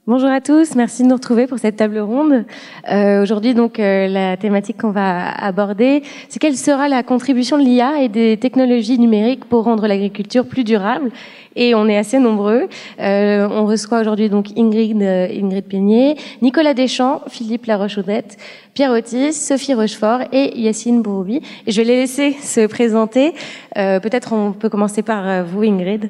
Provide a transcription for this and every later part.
Bonjour à tous, merci de nous retrouver pour cette table ronde. Aujourd'hui, la thématique qu'on va aborder, c'est quelle sera la contribution de l'IA et des technologies numériques pour rendre l'agriculture plus durable. Et on est assez nombreux. On reçoit aujourd'hui donc Ingrid Peigné, Nicolas Deschamps, Philippe Laroche-Audette, Pierre Otis, Sophie Rochefort et Yacine Bouroubi. Et je vais les laisser se présenter. Peut-être on peut commencer par vous, Ingrid.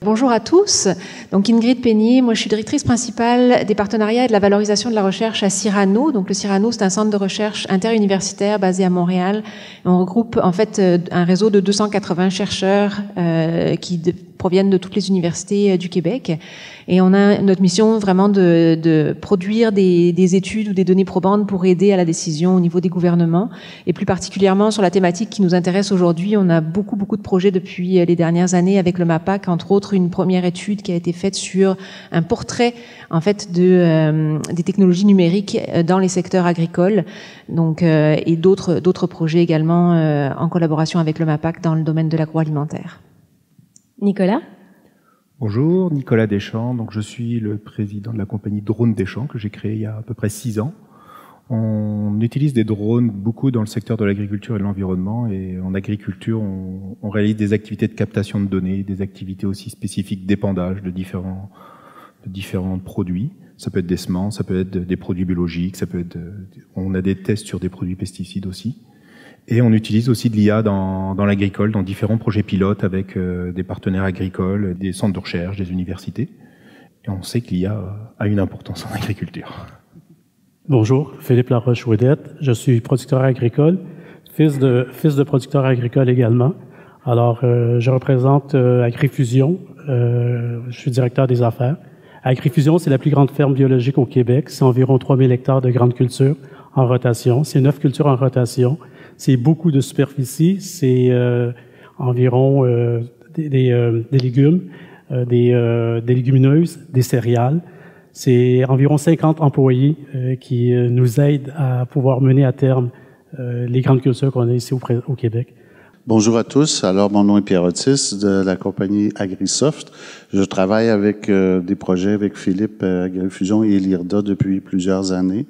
Bonjour à tous. Donc Ingrid Peigné, moi je suis directrice principale des partenariats et de la valorisation de la recherche à Cyrano. Donc le Cyrano, c'est un centre de recherche interuniversitaire basé à Montréal. Et on regroupe en fait un réseau de 280 chercheurs qui proviennent de toutes les universités du Québec. Et on a notre mission vraiment de produire des études ou des données probantes pour aider à la décision au niveau des gouvernements. Et plus particulièrement sur la thématique qui nous intéresse aujourd'hui, on a beaucoup de projets depuis les dernières années avec le MAPAC, entre autres une première étude qui a été faite sur un portrait en fait des technologies numériques dans les secteurs agricoles. Donc et d'autres projets également en collaboration avec le MAPAC dans le domaine de l'agroalimentaire. Nicolas. Bonjour, Nicolas Deschamps. Donc je suis le président de la compagnie Drone Deschamps que j'ai créée il y a à peu près 6 ans. On utilise des drones beaucoup dans le secteur de l'agriculture et de l'environnement, et en agriculture, on réalise des activités de captation de données, des activités aussi spécifiques d'épandage de différents produits. Ça peut être des semences, ça peut être des produits biologiques, ça peut être on a des tests sur des produits pesticides aussi. Et on utilise aussi de l'IA dans l'agricole, dans différents projets pilotes avec des partenaires agricoles, des centres de recherche, des universités. Et on sait que l'IA a une importance en agriculture. Bonjour, Philippe Laroche-Audette. Je suis producteur agricole, fils de producteur agricole également. Alors, je représente Agrifusion. Je suis directeur des affaires. Agrifusion, c'est la plus grande ferme biologique au Québec. C'est environ 3000 hectares de grandes cultures en rotation. C'est 9 cultures en rotation. C'est beaucoup de superficie. C'est environ des légumes, des légumineuses, des céréales. C'est environ 50 employés qui nous aident à pouvoir mener à terme les grandes cultures qu'on a ici au Québec. Bonjour à tous. Alors, mon nom est Pierre Otis de la compagnie AgriSoft. Je travaille avec des projets avec Philippe Agrifusion et l'IRDA depuis plusieurs années.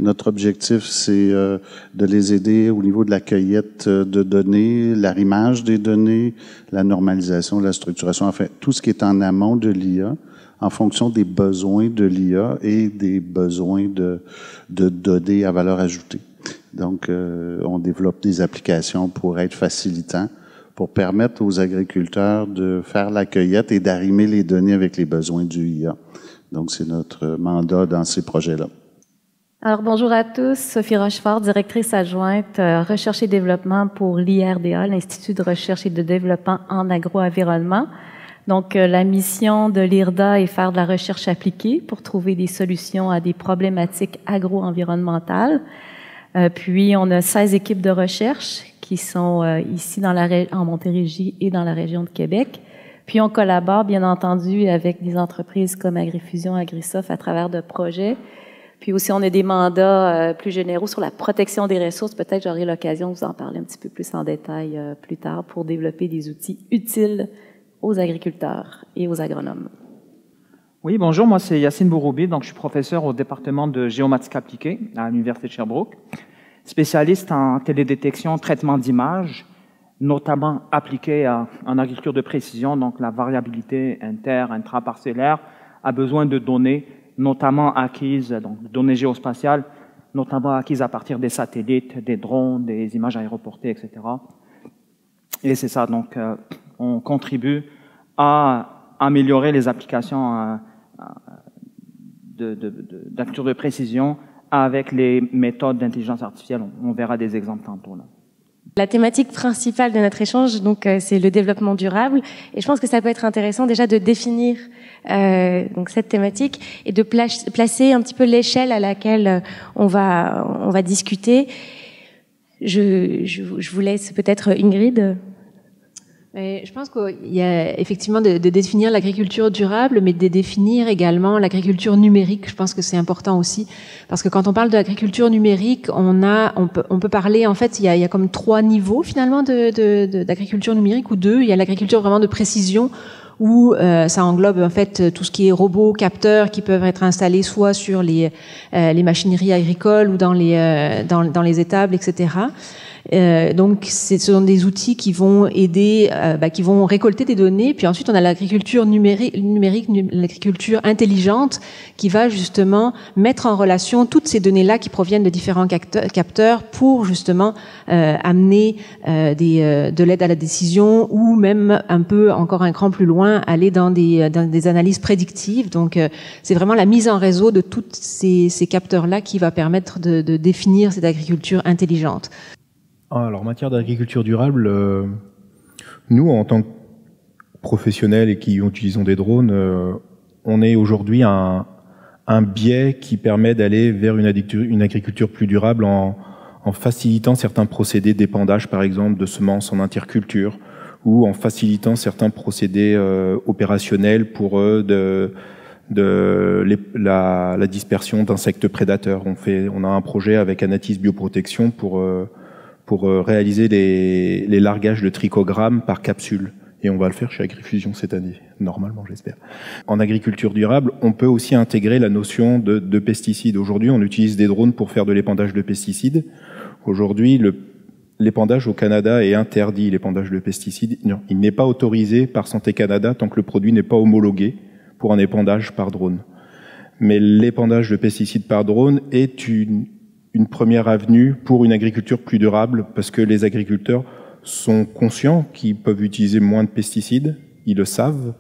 Notre objectif, c'est de les aider au niveau de la cueillette de données, l'arrimage des données, la normalisation, la structuration, enfin, tout ce qui est en amont de l'IA, en fonction des besoins de l'IA et des besoins de données à valeur ajoutée. Donc, on développe des applications pour être facilitants, pour permettre aux agriculteurs de faire la cueillette et d'arrimer les données avec les besoins du IA. Donc, c'est notre mandat dans ces projets-là. Alors, bonjour à tous. Sophie Rochefort, directrice adjointe recherche et développement pour l'IRDA, l'Institut de recherche et de développement en agroenvironnement. Donc, la mission de l'IRDA est faire de la recherche appliquée pour trouver des solutions à des problématiques agro-environnementales. Puis, on a 16 équipes de recherche qui sont ici en Montérégie et dans la région de Québec. Puis, on collabore, bien entendu, avec des entreprises comme Agrifusion, AgriSoft à travers de projets. Puis aussi, on a des mandats plus généraux sur la protection des ressources. Peut-être j'aurai l'occasion de vous en parler un petit peu plus en détail plus tard pour développer des outils utiles aux agriculteurs et aux agronomes. Oui, bonjour, moi c'est Yacine Bouroubi, donc je suis professeur au département de géomatique appliquée à l'Université de Sherbrooke, spécialiste en télédétection, traitement d'images, notamment appliqué en agriculture de précision, donc la variabilité intraparcellaire a besoin de données, notamment acquises, donc données géospatiales, notamment acquises à partir des satellites, des drones, des images aéroportées, etc. Et c'est ça, donc on contribue à améliorer les applications d'agriculture de précision avec les méthodes d'intelligence artificielle. On verra des exemples tantôt là. La thématique principale de notre échange, donc, c'est le développement durable, et je pense que ça peut être intéressant déjà de définir donc cette thématique et de placer un petit peu l'échelle à laquelle on va discuter. Je vous laisse peut-être Ingrid. Je pense qu'il y a effectivement de définir l'agriculture durable, mais de définir également l'agriculture numérique. Je pense que c'est important aussi, parce que quand on parle de l'agriculture numérique, on peut parler, en fait, il y a comme 3 niveaux finalement d'agriculture numérique, ou 2. Il y a l'agriculture vraiment de précision, où ça englobe en fait tout ce qui est robots, capteurs qui peuvent être installés soit sur les machineries agricoles ou dans les étables, etc. Donc, ce sont des outils qui vont aider, qui vont récolter des données. Puis ensuite, on a l'agriculture numérique, l'agriculture intelligente, qui va justement mettre en relation toutes ces données-là qui proviennent de différents capteurs pour justement amener de l'aide à la décision, ou même un peu encore un cran plus loin, aller dans des analyses prédictives. Donc, c'est vraiment la mise en réseau de tous ces capteurs-là qui va permettre de définir cette agriculture intelligente. Alors, en matière d'agriculture durable, nous, en tant que professionnels et qui utilisons des drones, on est aujourd'hui un biais qui permet d'aller vers une agriculture plus durable en facilitant certains procédés d'épandage, par exemple, de semences en interculture, ou en facilitant certains procédés opérationnels pour la dispersion d'insectes prédateurs. On a un projet avec Anatis Bioprotection pour réaliser les largages de trichogrammes par capsule. Et on va le faire chez Agrifusion cette année, normalement, j'espère. En agriculture durable, on peut aussi intégrer la notion de pesticides. Aujourd'hui, on utilise des drones pour faire de l'épandage de pesticides. Aujourd'hui, l'épandage au Canada est interdit, l'épandage de pesticides. Non, il n'est pas autorisé par Santé Canada tant que le produit n'est pas homologué pour un épandage par drone. Mais l'épandage de pesticides par drone est une première avenue pour une agriculture plus durable, parce que les agriculteurs sont conscients qu'ils peuvent utiliser moins de pesticides, ils le savent,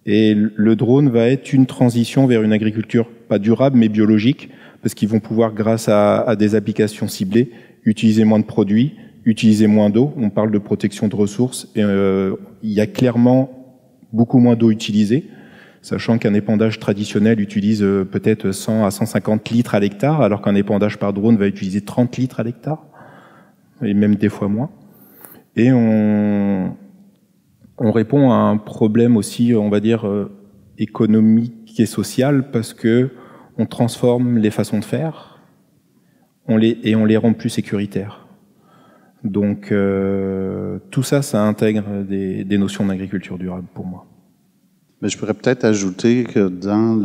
et le drone va être une transition vers une agriculture pas durable mais biologique, parce qu'ils vont pouvoir, grâce à des applications ciblées, utiliser moins de produits, utiliser moins d'eau. On parle de protection de ressources, et il y a clairement beaucoup moins d'eau utilisée, sachant qu'un épandage traditionnel utilise peut-être 100 à 150 litres à l'hectare, alors qu'un épandage par drone va utiliser 30 litres à l'hectare, et même des fois moins. Et on répond à un problème aussi, on va dire, économique et social, parce que on transforme les façons de faire, on les rend plus sécuritaires. Donc tout ça, ça intègre des notions d'agriculture durable pour moi. Mais je pourrais peut-être ajouter que dans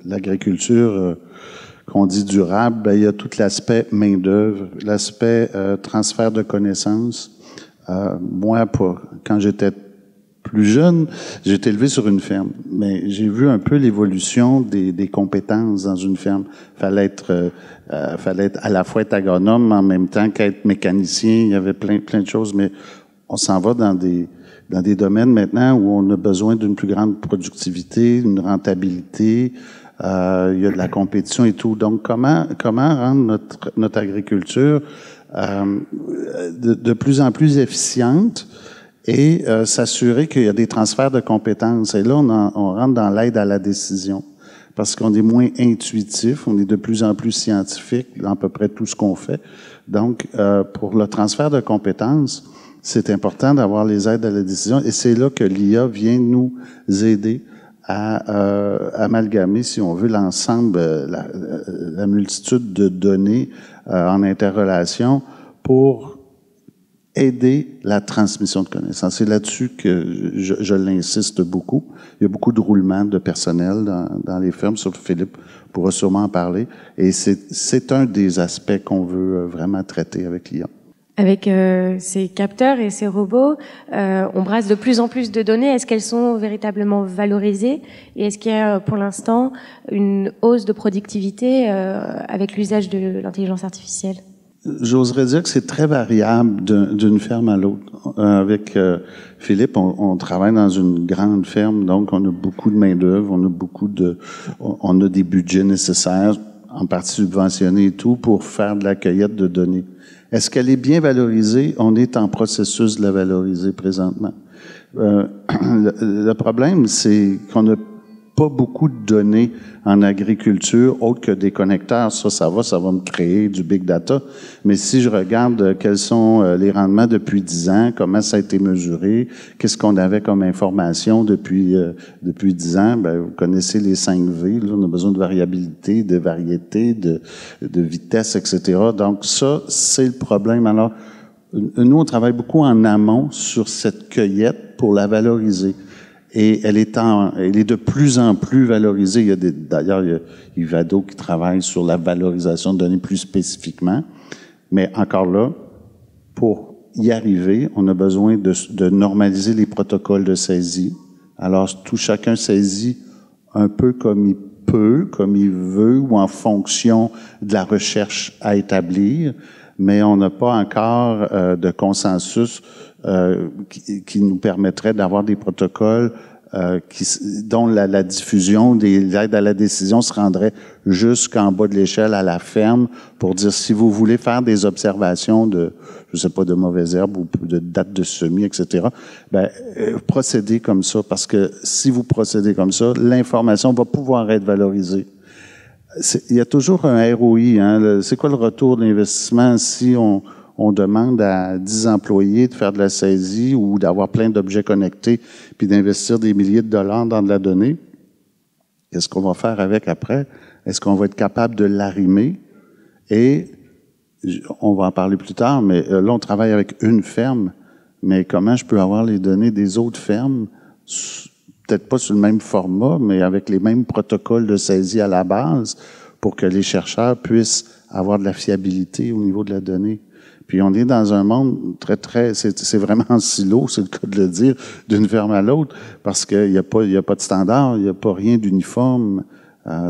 l'agriculture qu'on dit durable, il y a tout l'aspect main-d'œuvre, l'aspect transfert de connaissances. Moi, quand j'étais plus jeune, j'ai été élevé sur une ferme, mais j'ai vu un peu l'évolution des compétences dans une ferme. Fallait être à la fois être agronome en même temps qu'être mécanicien. Il y avait plein de choses, mais on s'en va dans des domaines maintenant où on a besoin d'une plus grande productivité, d'une rentabilité. Il y a de la compétition et tout. Donc, comment rendre notre agriculture de plus en plus efficiente et s'assurer qu'il y a des transferts de compétences. Et là, on rentre dans l'aide à la décision parce qu'on est moins intuitif, on est de plus en plus scientifique dans à peu près tout ce qu'on fait. Donc, pour le transfert de compétences, c'est important d'avoir les aides à la décision et c'est là que l'IA vient nous aider à amalgamer, si on veut, l'ensemble, la multitude de données en interrelation pour aider la transmission de connaissances. C'est là-dessus que je l'insiste beaucoup. Il y a beaucoup de roulement de personnel dans les fermes, surtout Philippe pourra sûrement en parler, et c'est un des aspects qu'on veut vraiment traiter avec l'IA. Avec ces capteurs et ces robots, on brasse de plus en plus de données. Est-ce qu'elles sont véritablement valorisées? Et est-ce qu'il y a pour l'instant une hausse de productivité avec l'usage de l'intelligence artificielle? J'oserais dire que c'est très variable d'une ferme à l'autre. Avec Philippe, on travaille dans une grande ferme, donc on a beaucoup de main-d'œuvre, on a des budgets nécessaires, en partie subventionnés et tout, pour faire de la cueillette de données. Est-ce qu'elle est bien valorisée? On est en processus de la valoriser présentement. Le problème, c'est qu'on n'a pas beaucoup de données en agriculture, autres que des connecteurs. Ça va me créer du big data. Mais si je regarde quels sont les rendements depuis 10 ans, comment ça a été mesuré, qu'est-ce qu'on avait comme information depuis 10 ans, vous connaissez les 5 V, là, on a besoin de variabilité, de variété, de vitesse, etc. Donc ça, c'est le problème. Alors, nous, on travaille beaucoup en amont sur cette cueillette pour la valoriser. Et elle est de plus en plus valorisée. D'ailleurs, il y a Ivado qui travaille sur la valorisation de données plus spécifiquement. Mais encore là, pour y arriver, on a besoin de normaliser les protocoles de saisie. Alors, chacun saisit un peu comme il peut, comme il veut, ou en fonction de la recherche à établir, mais on n'a pas encore de consensus qui nous permettrait d'avoir des protocoles dont la diffusion des aides à la décision se rendrait jusqu'en bas de l'échelle à la ferme pour dire si vous voulez faire des observations de, je sais pas, de mauvaises herbes ou de date de semis, etc., procédez comme ça, parce que si vous procédez comme ça, l'information va pouvoir être valorisée. Il y a toujours un ROI, hein. C'est quoi le retour d'investissement si on demande à 10 employés de faire de la saisie ou d'avoir plein d'objets connectés puis d'investir des milliers de dollars dans de la donnée? Qu'est-ce qu'on va faire avec après? Est-ce qu'on va être capable de l'arrimer? Et on va en parler plus tard, mais là, on travaille avec une ferme. Mais comment je peux avoir les données des autres fermes? Peut-être pas sur le même format, mais avec les mêmes protocoles de saisie à la base pour que les chercheurs puissent avoir de la fiabilité au niveau de la donnée. Puis on est dans un monde c'est vraiment en silo, c'est le cas de le dire, d'une ferme à l'autre, parce qu'il y a pas de standard, il y a pas rien d'uniforme.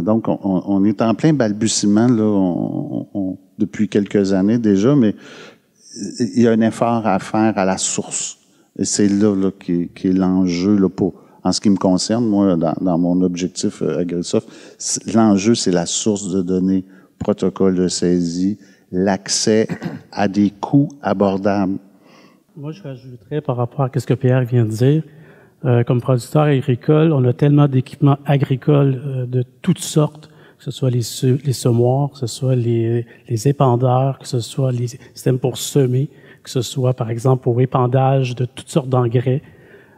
Donc on est en plein balbutiement là, depuis quelques années déjà, mais il y a un effort à faire à la source. Et c'est là qui est l'enjeu là en ce qui me concerne, moi, dans mon objectif AgriSoft, l'enjeu c'est la source de données, protocole de saisie, l'accès à des coûts abordables. Moi, je rajouterais par rapport à ce que Pierre vient de dire, comme producteur agricole, on a tellement d'équipements agricoles de toutes sortes, que ce soit les semoirs, que ce soit les épandeurs, que ce soit les systèmes pour semer, que ce soit, par exemple, pour épandage de toutes sortes d'engrais.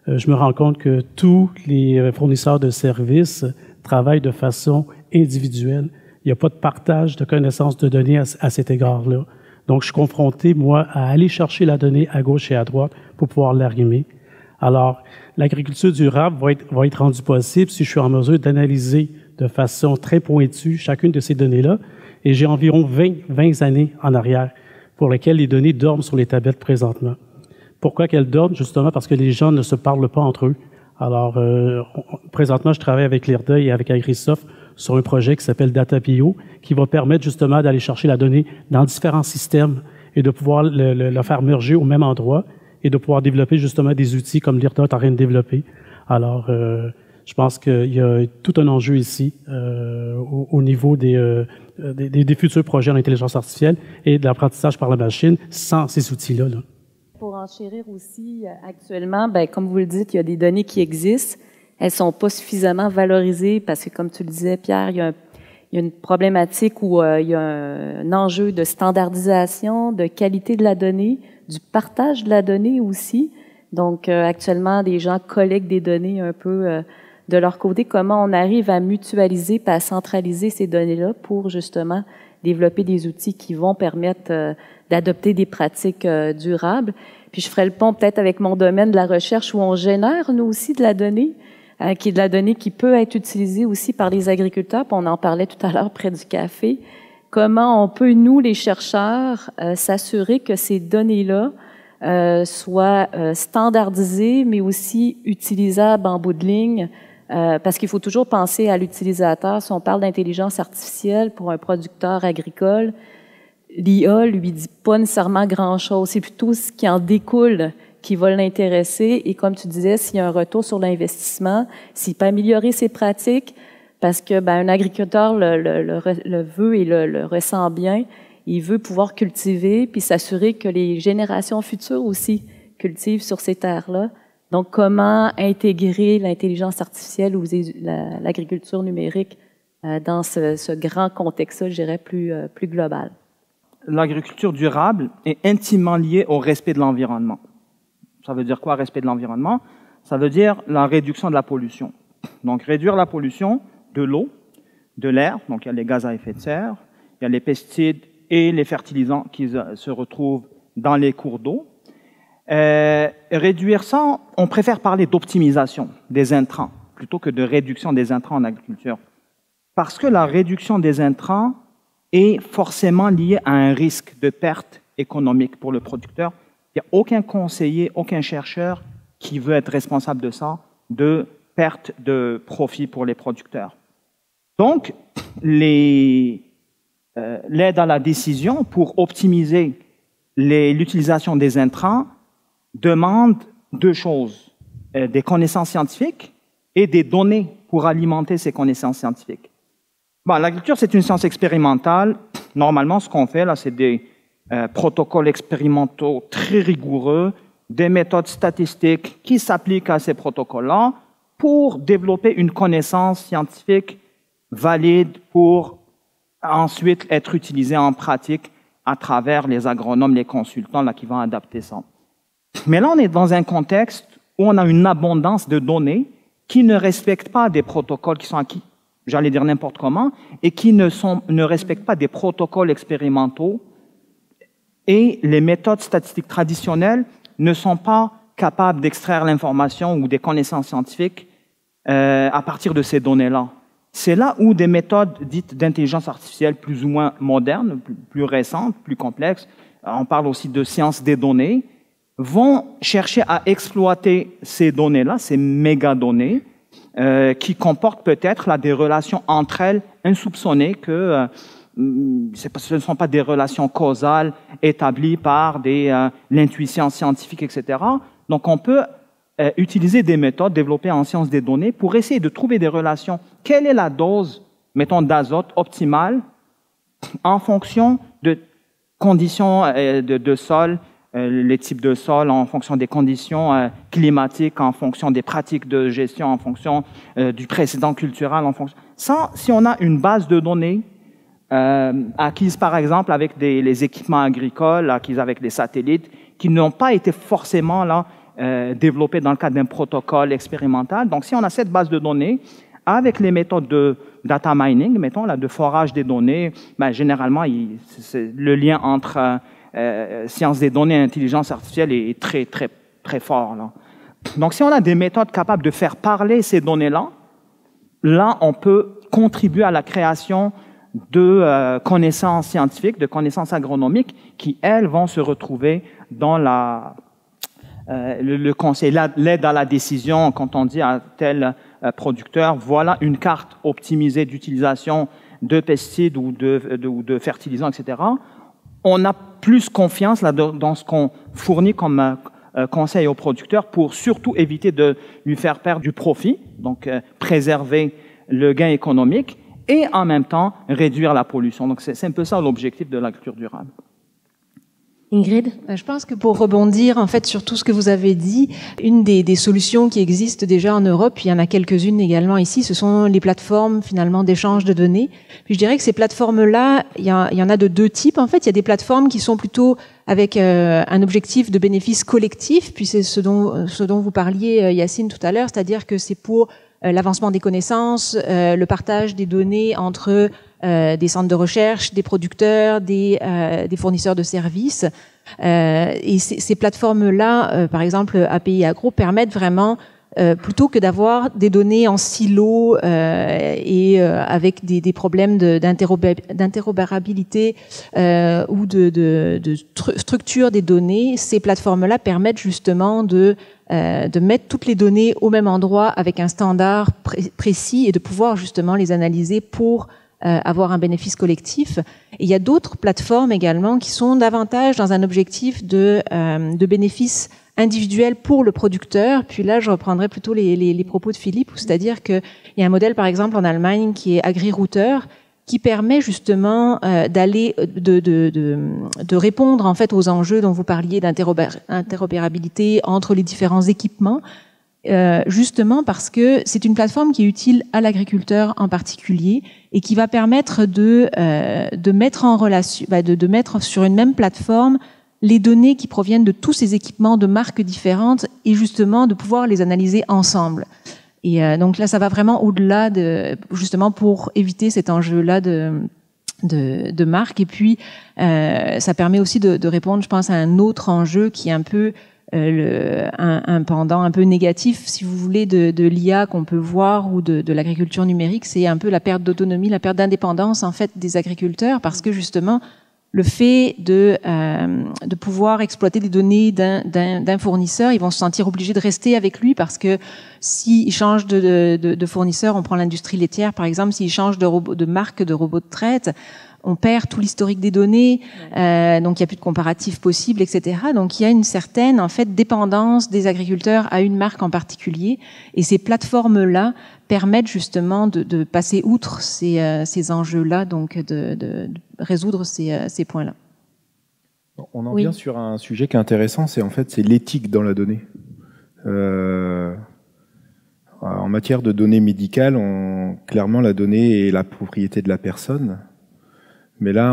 Je me rends compte que tous les fournisseurs de services travaillent de façon individuelle. Il n'y a pas de partage de connaissances de données à cet égard-là. Donc, je suis confronté, moi, à aller chercher la donnée à gauche et à droite pour pouvoir l'arrimer. Alors, l'agriculture durable va être rendue possible si je suis en mesure d'analyser de façon très pointue chacune de ces données-là. Et j'ai environ 20 années en arrière pour lesquelles les données dorment sur les tablettes présentement. Pourquoi qu'elles dorment? Justement parce que les gens ne se parlent pas entre eux. Alors, présentement, je travaille avec l'IRDA et avec AgriSoft sur un projet qui s'appelle DataBio, qui va permettre justement d'aller chercher la donnée dans différents systèmes et de pouvoir le faire merger au même endroit et de pouvoir développer justement des outils comme l'IRDA est en train de développer. Alors, je pense qu'il y a tout un enjeu ici au niveau des futurs projets en intelligence artificielle et de l'apprentissage par la machine sans ces outils-là. Là. Pour enchérir aussi, actuellement, comme vous le dites, il y a des données qui existent. Elles sont pas suffisamment valorisées parce que, comme tu le disais, Pierre, il y a une problématique où il y a un enjeu de standardisation, de qualité de la donnée, du partage de la donnée aussi. Donc, actuellement, des gens collectent des données un peu de leur côté. Comment on arrive à mutualiser et à centraliser ces données-là pour justement développer des outils qui vont permettre d'adopter des pratiques durables. Puis je ferai le pont peut-être avec mon domaine de la recherche où on génère, nous aussi, de la donnée, qui est de la donnée qui peut être utilisée aussi par les agriculteurs. Puis on en parlait tout à l'heure près du café. Comment on peut, nous, les chercheurs, s'assurer que ces données-là soient standardisées, mais aussi utilisables en bout de ligne, parce qu'il faut toujours penser à l'utilisateur. Si on parle d'intelligence artificielle pour un producteur agricole, l'IA lui dit pas nécessairement grand-chose. C'est plutôt ce qui en découle qui va l'intéresser. Et comme tu disais, s'il y a un retour sur l'investissement, s'il peut améliorer ses pratiques, parce que un agriculteur le veut et le ressent bien, il veut pouvoir cultiver puis s'assurer que les générations futures aussi cultivent sur ces terres-là. Donc, comment intégrer l'intelligence artificielle ou l'agriculture numérique dans ce grand contexte-là, je dirais, plus global? L'agriculture durable est intimement liée au respect de l'environnement. Ça veut dire quoi, respect de l'environnement? Ça veut dire la réduction de la pollution. Donc, réduire la pollution de l'eau, de l'air, donc il y a les gaz à effet de serre, il y a les pesticides et les fertilisants qui se retrouvent dans les cours d'eau. Réduire ça, on préfère parler d'optimisation des intrants plutôt que de réduction des intrants en agriculture. Parce que la réduction des intrants est forcément liée à un risque de perte économique pour le producteur. Il n'y a aucun conseiller, aucun chercheur qui veut être responsable de ça, de perte de profit pour les producteurs. Donc, l'aide à la décision pour optimiser l'utilisation des intrants demande deux choses, des connaissances scientifiques et des données pour alimenter ces connaissances scientifiques. Bon, l'agriculture, c'est une science expérimentale. Normalement, ce qu'on fait là, c'est des protocoles expérimentaux très rigoureux, des méthodes statistiques qui s'appliquent à ces protocoles-là pour développer une connaissance scientifique valide pour ensuite être utilisée en pratique à travers les agronomes, les consultants là, qui vont adapter ça. Mais là, on est dans un contexte où on a une abondance de données qui ne respectent pas des protocoles qui sont acquis, j'allais dire n'importe comment, et qui ne respectent pas des protocoles expérimentaux. Et les méthodes statistiques traditionnelles ne sont pas capables d'extraire l'information ou des connaissances scientifiques à partir de ces données-là. C'est là où des méthodes dites d'intelligence artificielle plus ou moins modernes, plus récentes, plus complexes, on parle aussi de sciences des données, vont chercher à exploiter ces données-là, ces mégadonnées, qui comportent peut-être là des relations entre elles insoupçonnées que ce ne sont pas des relations causales établies par l'intuition scientifique, etc. Donc, on peut utiliser des méthodes développées en sciences des données pour essayer de trouver des relations. Quelle est la dose, mettons, d'azote optimale en fonction de conditions de sol, les types de sol, en fonction des conditions climatiques, en fonction des pratiques de gestion, en fonction du précédent culturel, en fonction. Ça, si on a une base de données acquises par exemple avec les équipements agricoles, acquises avec des satellites, qui n'ont pas été forcément là développés dans le cadre d'un protocole expérimental. Donc, si on a cette base de données, avec les méthodes de data mining, mettons, là, de forage des données, ben, généralement, le lien entre sciences des données et intelligence artificielle est très, très, très fort. Là. Donc, si on a des méthodes capables de faire parler ces données-là, là, on peut contribuer à la création de connaissances scientifiques, de connaissances agronomiques qui, elles, vont se retrouver dans le conseil, l'aide à la décision, quand on dit à tel producteur, voilà une carte optimisée d'utilisation de pesticides ou de fertilisants, etc. On a plus confiance là, dans ce qu'on fournit comme conseil au producteur pour surtout éviter de lui faire perdre du profit, donc préserver le gain économique et en même temps réduire la pollution. Donc c'est un peu ça l'objectif de l'agriculture durable. Ingrid, je pense que pour rebondir en fait sur tout ce que vous avez dit, une des solutions qui existent déjà en Europe, il y en a quelques-unes également ici, ce sont les plateformes finalement d'échange de données. Puis je dirais que ces plateformes-là, il y en a de deux types. En fait, il y a des plateformes qui sont plutôt avec un objectif de bénéfice collectif, puis c'est ce dont vous parliez Yacine tout à l'heure, c'est-à-dire que c'est pour l'avancement des connaissances, le partage des données entre des centres de recherche, des producteurs, des fournisseurs de services. Et ces plateformes-là, par exemple API Agro, permettent vraiment, plutôt que d'avoir des données en silo et avec des problèmes d'interopérabilité ou de structure des données, ces plateformes-là permettent justement de mettre toutes les données au même endroit avec un standard précis et de pouvoir justement les analyser pour avoir un bénéfice collectif. Et il y a d'autres plateformes également qui sont davantage dans un objectif de bénéfice individuel pour le producteur. Puis là, je reprendrai plutôt les propos de Philippe, c'est-à-dire qu'il y a un modèle, par exemple, en Allemagne qui est AgriRouter, qui permet justement de répondre en fait aux enjeux dont vous parliez d'interopérabilité entre les différents équipements, justement parce que c'est une plateforme qui est utile à l'agriculteur en particulier et qui va permettre de mettre en relation, de mettre sur une même plateforme les données qui proviennent de tous ces équipements de marques différentes et justement de pouvoir les analyser ensemble. Et donc là, ça va vraiment au-delà justement pour éviter cet enjeu-là de marque. Et puis, ça permet aussi de répondre, je pense, à un autre enjeu qui est un peu un pendant un peu négatif, si vous voulez, de l'IA qu'on peut voir ou de l'agriculture numérique, c'est un peu la perte d'autonomie, la perte d'indépendance en fait des agriculteurs, parce que justement le fait de pouvoir exploiter des données d'un fournisseur, ils vont se sentir obligés de rester avec lui, parce que s'ils changent de fournisseur, on prend l'industrie laitière par exemple, s'ils changent de marque de robot de traite, on perd tout l'historique des données, donc il n'y a plus de comparatif possible, etc. Donc il y a une certaine en fait dépendance des agriculteurs à une marque en particulier, et ces plateformes-là permettent justement de passer outre ces enjeux-là, donc de résoudre ces points-là. On en vient sur un sujet qui est intéressant, c'est l'éthique dans la donnée. En matière de données médicales, clairement la donnée est la propriété de la personne. Mais là,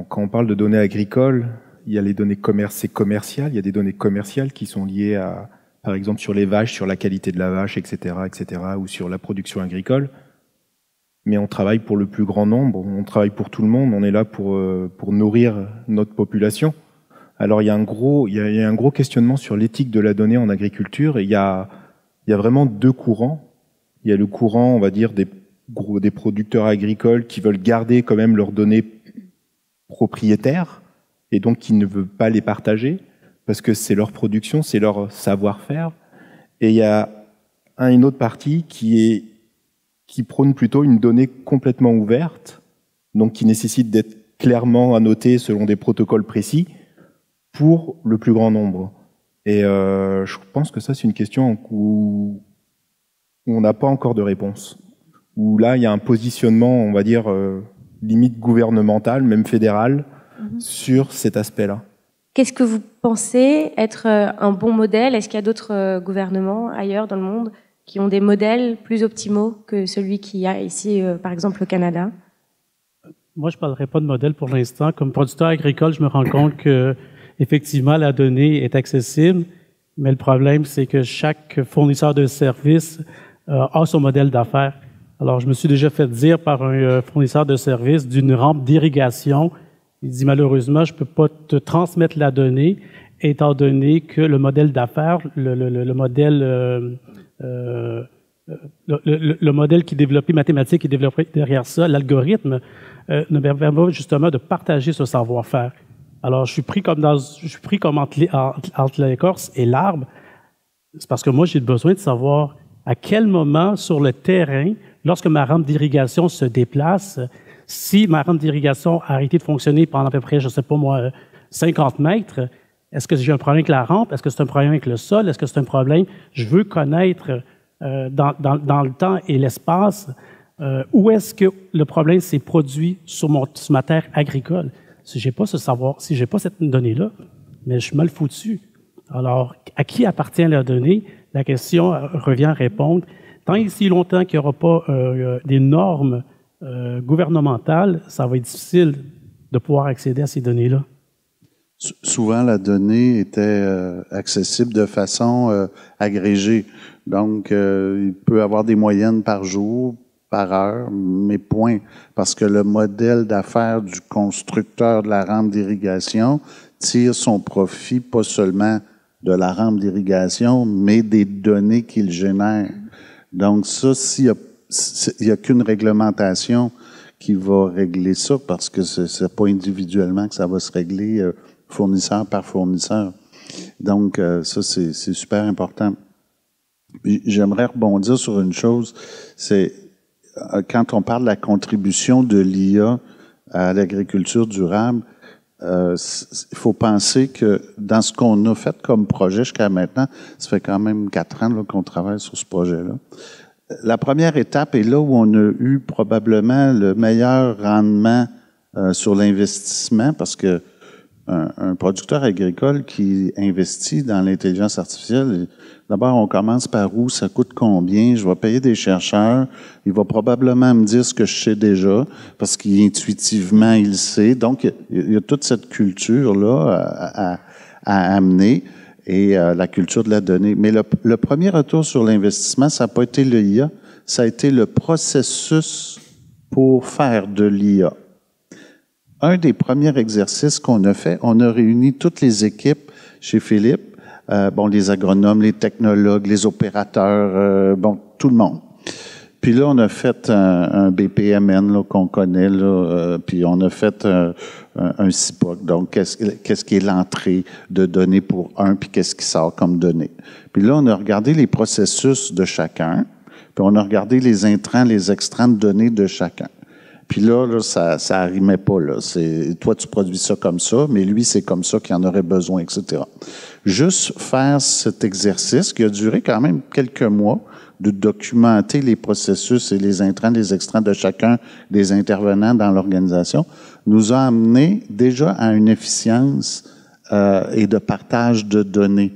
quand on parle de données agricoles, il y a les données commerciales, il y a des données commerciales qui sont liées à, par exemple, sur les vaches, sur la qualité de la vache, etc., ou sur la production agricole. Mais on travaille pour le plus grand nombre, on travaille pour tout le monde, on est là pour nourrir notre population. Alors il y a un gros questionnement sur l'éthique de la donnée en agriculture, et il y a vraiment deux courants. Il y a le courant, on va dire, des producteurs agricoles qui veulent garder quand même leurs données propriétaires et donc qui ne veulent pas les partager parce que c'est leur production, c'est leur savoir-faire. Et il y a une autre partie qui prône plutôt une donnée complètement ouverte, donc qui nécessite d'être clairement annotée selon des protocoles précis pour le plus grand nombre. Et je pense que ça, c'est une question où on n'a pas encore de réponse. Où là, il y a un positionnement, on va dire, limite gouvernemental, même fédéral, sur cet aspect-là. Qu'est-ce que vous pensez être un bon modèle? Est-ce qu'il y a d'autres gouvernements ailleurs dans le monde qui ont des modèles plus optimaux que celui qu'il y a ici, par exemple au Canada? Moi, je ne parlerai pas de modèle pour l'instant. Comme producteur agricole, je me rends compte que effectivement la donnée est accessible, mais le problème, c'est que chaque fournisseur de services a son modèle d'affaires. Alors, je me suis déjà fait dire par un fournisseur de services d'une rampe d'irrigation, il dit malheureusement, je peux pas te transmettre la donnée, étant donné que le modèle d'affaires, le modèle qui est développé, mathématique qui est développé derrière ça, l'algorithme, ne permet pas justement de partager ce savoir-faire. Alors, je suis pris comme entre l'écorce et l'arbre. C'est parce que moi, j'ai besoin de savoir à quel moment sur le terrain, lorsque ma rampe d'irrigation se déplace, si ma rampe d'irrigation a arrêté de fonctionner pendant à peu près, je sais pas moi, 50 mètres, est-ce que j'ai un problème avec la rampe? Est-ce que c'est un problème avec le sol? Est-ce que c'est un problème? Je veux connaître dans le temps et l'espace où est-ce que le problème s'est produit sur ma terre agricole. Si j'ai pas ce savoir, si j'ai pas cette donnée-là, mais je suis mal foutu. Alors, à qui appartient la donnée? La question revient à répondre. Tant et si longtemps qu'il n'y aura pas des normes gouvernementales, ça va être difficile de pouvoir accéder à ces données-là. Souvent, la donnée était accessible de façon agrégée. Donc, il peut y avoir des moyennes par jour, par heure, mais point. Parce que le modèle d'affaires du constructeur de la rampe d'irrigation tire son profit pas seulement de la rampe d'irrigation, mais des données qu'il génère. Donc ça, s'il y a qu'une réglementation qui va régler ça, parce que c'est pas individuellement que ça va se régler fournisseur par fournisseur. Donc ça, c'est super important. J'aimerais rebondir sur une chose, c'est quand on parle de la contribution de l'IA à l'agriculture durable, il faut penser que dans ce qu'on a fait comme projet jusqu'à maintenant, ça fait quand même 4 ans qu'on travaille sur ce projet-là. La première étape est là où on a eu probablement le meilleur rendement sur l'investissement, parce que un producteur agricole qui investit dans l'intelligence artificielle, d'abord, on commence par où, ça coûte combien, je vais payer des chercheurs, il va probablement me dire ce que je sais déjà, parce qu'intuitivement, il le sait. Donc, il y a toute cette culture-là à amener, et la culture de la donnée. Mais le premier retour sur l'investissement, ça n'a pas été l'IA, ça a été le processus pour faire de l'IA. Un des premiers exercices qu'on a fait, on a réuni toutes les équipes chez Philippe bon, les agronomes, les technologues, les opérateurs, bon, tout le monde. Puis là, on a fait un BPMN là, qu'on connaît, là, puis on a fait un CIPOC. Donc, qu'est-ce qui est l'entrée de données pour un, puis qu'est-ce qui sort comme données. Puis là, on a regardé les processus de chacun, puis on a regardé les intrants, les extrants de données de chacun. Puis là, ça arrimait pas, là. Toi, tu produis ça comme ça, mais lui, c'est comme ça qu'il en aurait besoin, etc. Juste faire cet exercice qui a duré quand même quelques mois, de documenter les processus et les intrants, les extrants de chacun des intervenants dans l'organisation, nous a amené déjà à une efficience et de partage de données.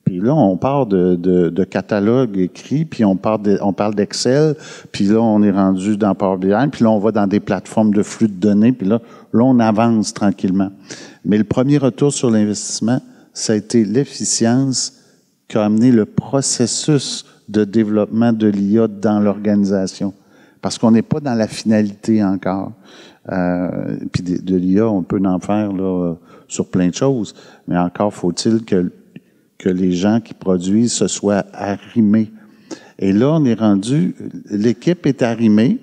Puis là, on part de catalogues écrits, puis on parle d'Excel, puis là, on est rendu dans Power BI, puis là, on va dans des plateformes de flux de données, puis là, on avance tranquillement. Mais le premier retour sur l'investissement, ça a été l'efficience qu'a amené le processus de développement de l'IA dans l'organisation. Parce qu'on n'est pas dans la finalité encore. Puis de l'IA, on peut en faire là, sur plein de choses, mais encore faut-il que les gens qui produisent se soient arrimés. Et là, on est rendu, l'équipe est arrimée,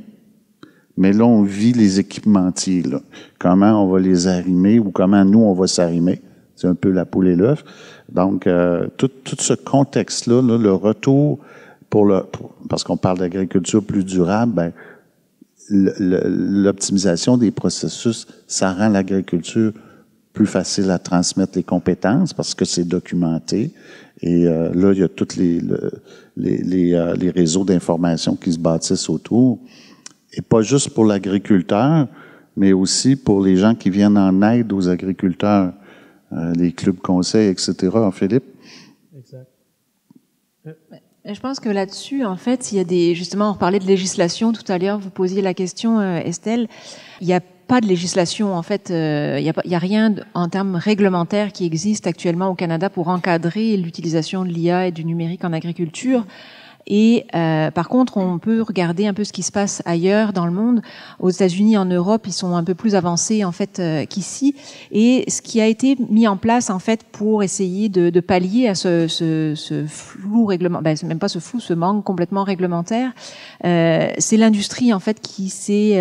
mais là, on vit les équipementiers. Là. Comment on va les arrimer ou comment nous, on va s'arrimer. C'est un peu la poule et l'œuf. Donc, tout ce contexte-là, là, le retour parce qu'on parle d'agriculture plus durable, ben, l'optimisation des processus, ça rend l'agriculture plus facile à transmettre les compétences parce que c'est documenté. Et là, il y a tous les réseaux d'information qui se bâtissent autour. Et pas juste pour l'agriculteur, mais aussi pour les gens qui viennent en aide aux agriculteurs, les clubs conseils, etc. Philippe? Exact. Je pense que là-dessus, en fait, il y a justement, on parlait de législation tout à l'heure, vous posiez la question, Estelle. Il n'y a pas de législation, en fait, il y a rien en termes réglementaires qui existe actuellement au Canada pour encadrer l'utilisation de l'IA et du numérique en agriculture. Et par contre, on peut regarder un peu ce qui se passe ailleurs dans le monde. Aux États-Unis, en Europe, ils sont un peu plus avancés en fait qu'ici. Et ce qui a été mis en place en fait pour essayer de pallier à ce flou réglementaire, même pas ce flou, ce manque complètement réglementaire, c'est l'industrie en fait qui s'est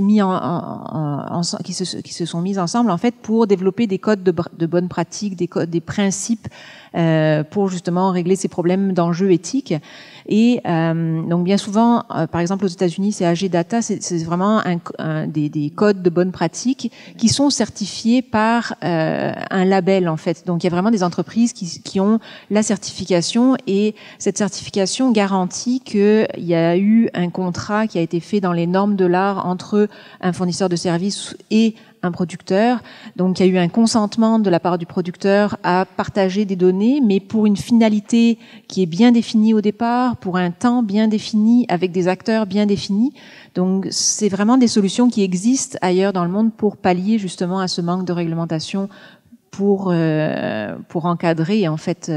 mis qui se sont mises ensemble en fait pour développer des codes de bonnes pratiques, des principes. Pour justement régler ces problèmes d'enjeux éthiques. Et donc bien souvent, par exemple aux États-Unis, c'est AG Data, c'est vraiment des codes de bonnes pratiques qui sont certifiés par un label en fait. Donc il y a vraiment des entreprises qui ont la certification et cette certification garantit qu'il y a eu un contrat qui a été fait dans les normes de l'art entre un fournisseur de services et un producteur. Donc, il y a eu un consentement de la part du producteur à partager des données, mais pour une finalité qui est bien définie au départ, pour un temps bien défini, avec des acteurs bien définis. Donc, c'est vraiment des solutions qui existent ailleurs dans le monde pour pallier justement à ce manque de réglementation pour encadrer en fait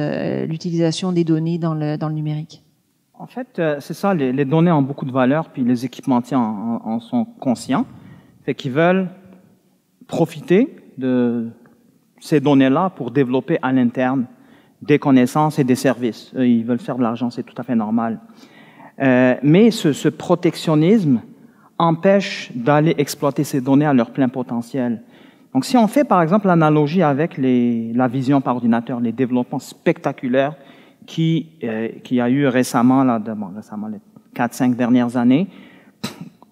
l'utilisation des données dans le numérique. En fait, c'est ça, les données ont beaucoup de valeur, puis les équipementiers en sont conscients, fait qu'ils veulent profiter de ces données-là pour développer à l'interne des connaissances et des services. Ils veulent faire de l'argent, c'est tout à fait normal. Mais ce protectionnisme empêche d'aller exploiter ces données à leur plein potentiel. Donc, si on fait, par exemple, l'analogie avec la vision par ordinateur, les développements spectaculaires qui a eu récemment, les 4-5 dernières années,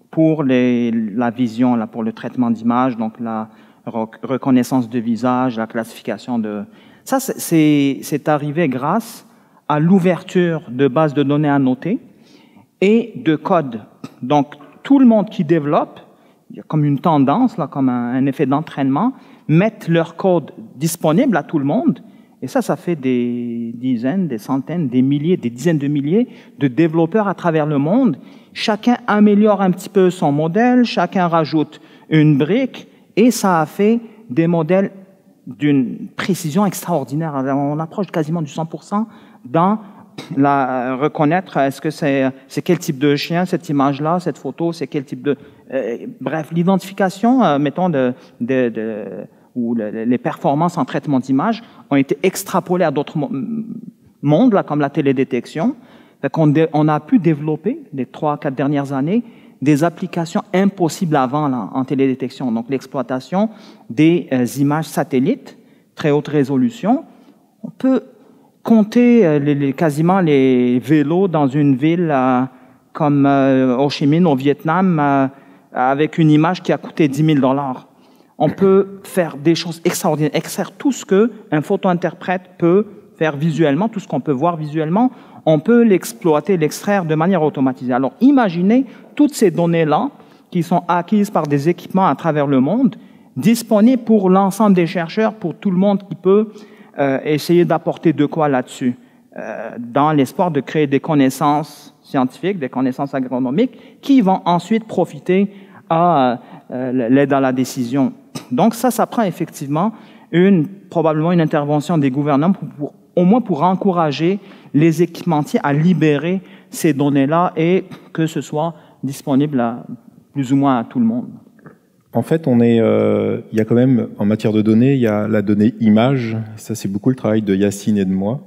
pour la vision, là, pour le traitement d'image, donc la reconnaissance de visage, la classification de... Ça, c'est arrivé grâce à l'ouverture de bases de données annotées et de codes. Donc, tout le monde qui développe, il y a comme une tendance, là, comme un effet d'entraînement, mettent leur code disponible à tout le monde. Et ça fait des dizaines, des centaines, des milliers, des dizaines de milliers de développeurs à travers le monde. Chacun améliore un petit peu son modèle, chacun rajoute une brique, et ça a fait des modèles d'une précision extraordinaire. On approche quasiment du 100% dans reconnaître est-ce que c'est quel type de chien, cette image-là, cette photo, c'est quel type de... bref, l'identification, mettons, où les performances en traitement d'image ont été extrapolées à d'autres mondes, là, comme la télédétection. On a pu développer, les 3-4 dernières années, des applications impossibles avant là, en télédétection. Donc, l'exploitation des images satellites, très haute résolution. On peut compter quasiment les vélos dans une ville comme Ho Chi Minh, au Vietnam, avec une image qui a coûté $10 000. On peut faire des choses extraordinaires, extraire tout ce qu'un photo-interprète peut faire visuellement, tout ce qu'on peut voir visuellement, on peut l'exploiter, l'extraire de manière automatisée. Alors, imaginez toutes ces données-là qui sont acquises par des équipements à travers le monde, disponibles pour l'ensemble des chercheurs, pour tout le monde qui peut essayer d'apporter de quoi là-dessus, dans l'espoir de créer des connaissances scientifiques, des connaissances agronomiques, qui vont ensuite profiter à l'aide à la décision. Donc ça prend effectivement probablement une intervention des gouvernements au moins pour encourager les équipementiers à libérer ces données-là et que ce soit disponible plus ou moins à tout le monde. En fait, il y a quand même, en matière de données, il y a la donnée image. Ça, c'est beaucoup le travail de Yacine et de moi.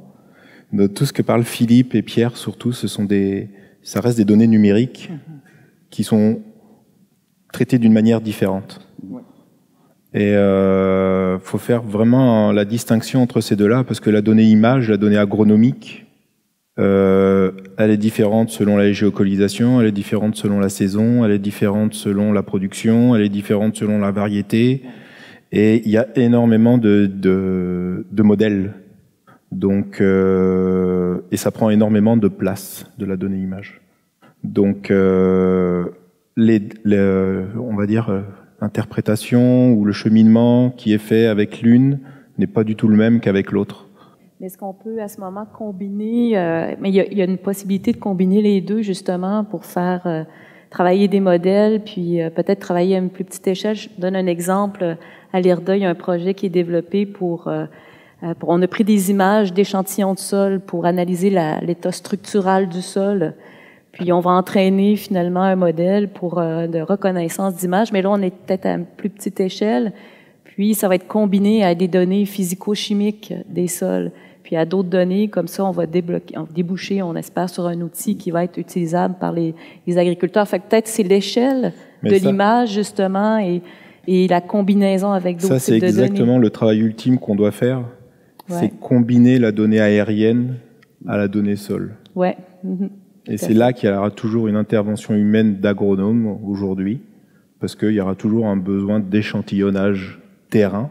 De tout ce que parlent Philippe et Pierre, surtout, ça reste des données numériques qui sont traitées d'une manière différente. Ouais. Et faut faire vraiment la distinction entre ces deux-là, parce que la donnée image, la donnée agronomique, elle est différente selon la géolocalisation, elle est différente selon la saison, elle est différente selon la production, elle est différente selon la variété, et il y a énormément de modèles. Donc, et ça prend énormément de place de la donnée image. Donc, on va dire l'interprétation ou le cheminement qui est fait avec l'une n'est pas du tout le même qu'avec l'autre. Mais est-ce qu'on peut à ce moment combiner, mais il y a une possibilité de combiner les deux justement pour faire travailler des modèles, puis peut-être travailler à une plus petite échelle. Je donne un exemple. À l'IRDA, il y a un projet qui est développé on a pris des images d'échantillons de sol pour analyser l'état structural du sol. Puis on va entraîner finalement un modèle de reconnaissance d'images, mais là on est peut-être à une plus petite échelle. Puis ça va être combiné à des données physico-chimiques des sols, puis à d'autres données, comme ça on va déboucher, on espère, sur un outil qui va être utilisable par les agriculteurs. Fait que peut-être c'est l'échelle de l'image justement et la combinaison avec d'autres types de données. Ça, c'est exactement le travail ultime qu'on doit faire. Ouais. C'est combiner la donnée aérienne à la donnée sol. Ouais. Et c'est là qu'il y aura toujours une intervention humaine d'agronome aujourd'hui, parce qu'il y aura toujours un besoin d'échantillonnage terrain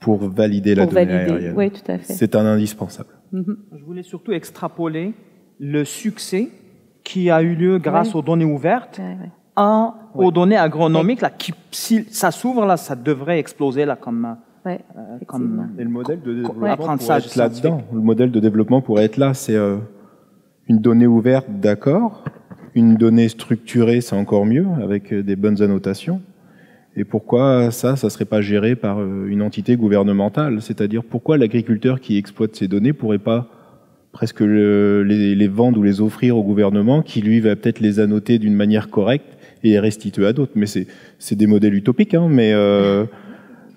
pour valider la donnée aérienne. Oui, tout à fait. C'est un indispensable. Je voulais surtout extrapoler le succès qui a eu lieu grâce aux données ouvertes aux données agronomiques. Là, si ça s'ouvre, là, ça devrait exploser là, comme et le modèle de développement pourrait être là-dedans. Le modèle de développement pourrait être là. C'est une donnée ouverte, d'accord. Une donnée structurée, c'est encore mieux, avec des bonnes annotations. Et pourquoi ça serait pas géré par une entité gouvernementale? C'est-à-dire, pourquoi l'agriculteur qui exploite ces données pourrait pas presque les vendre ou les offrir au gouvernement, qui lui va peut-être les annoter d'une manière correcte et les restituer à d'autres? Mais c'est des modèles utopiques, hein,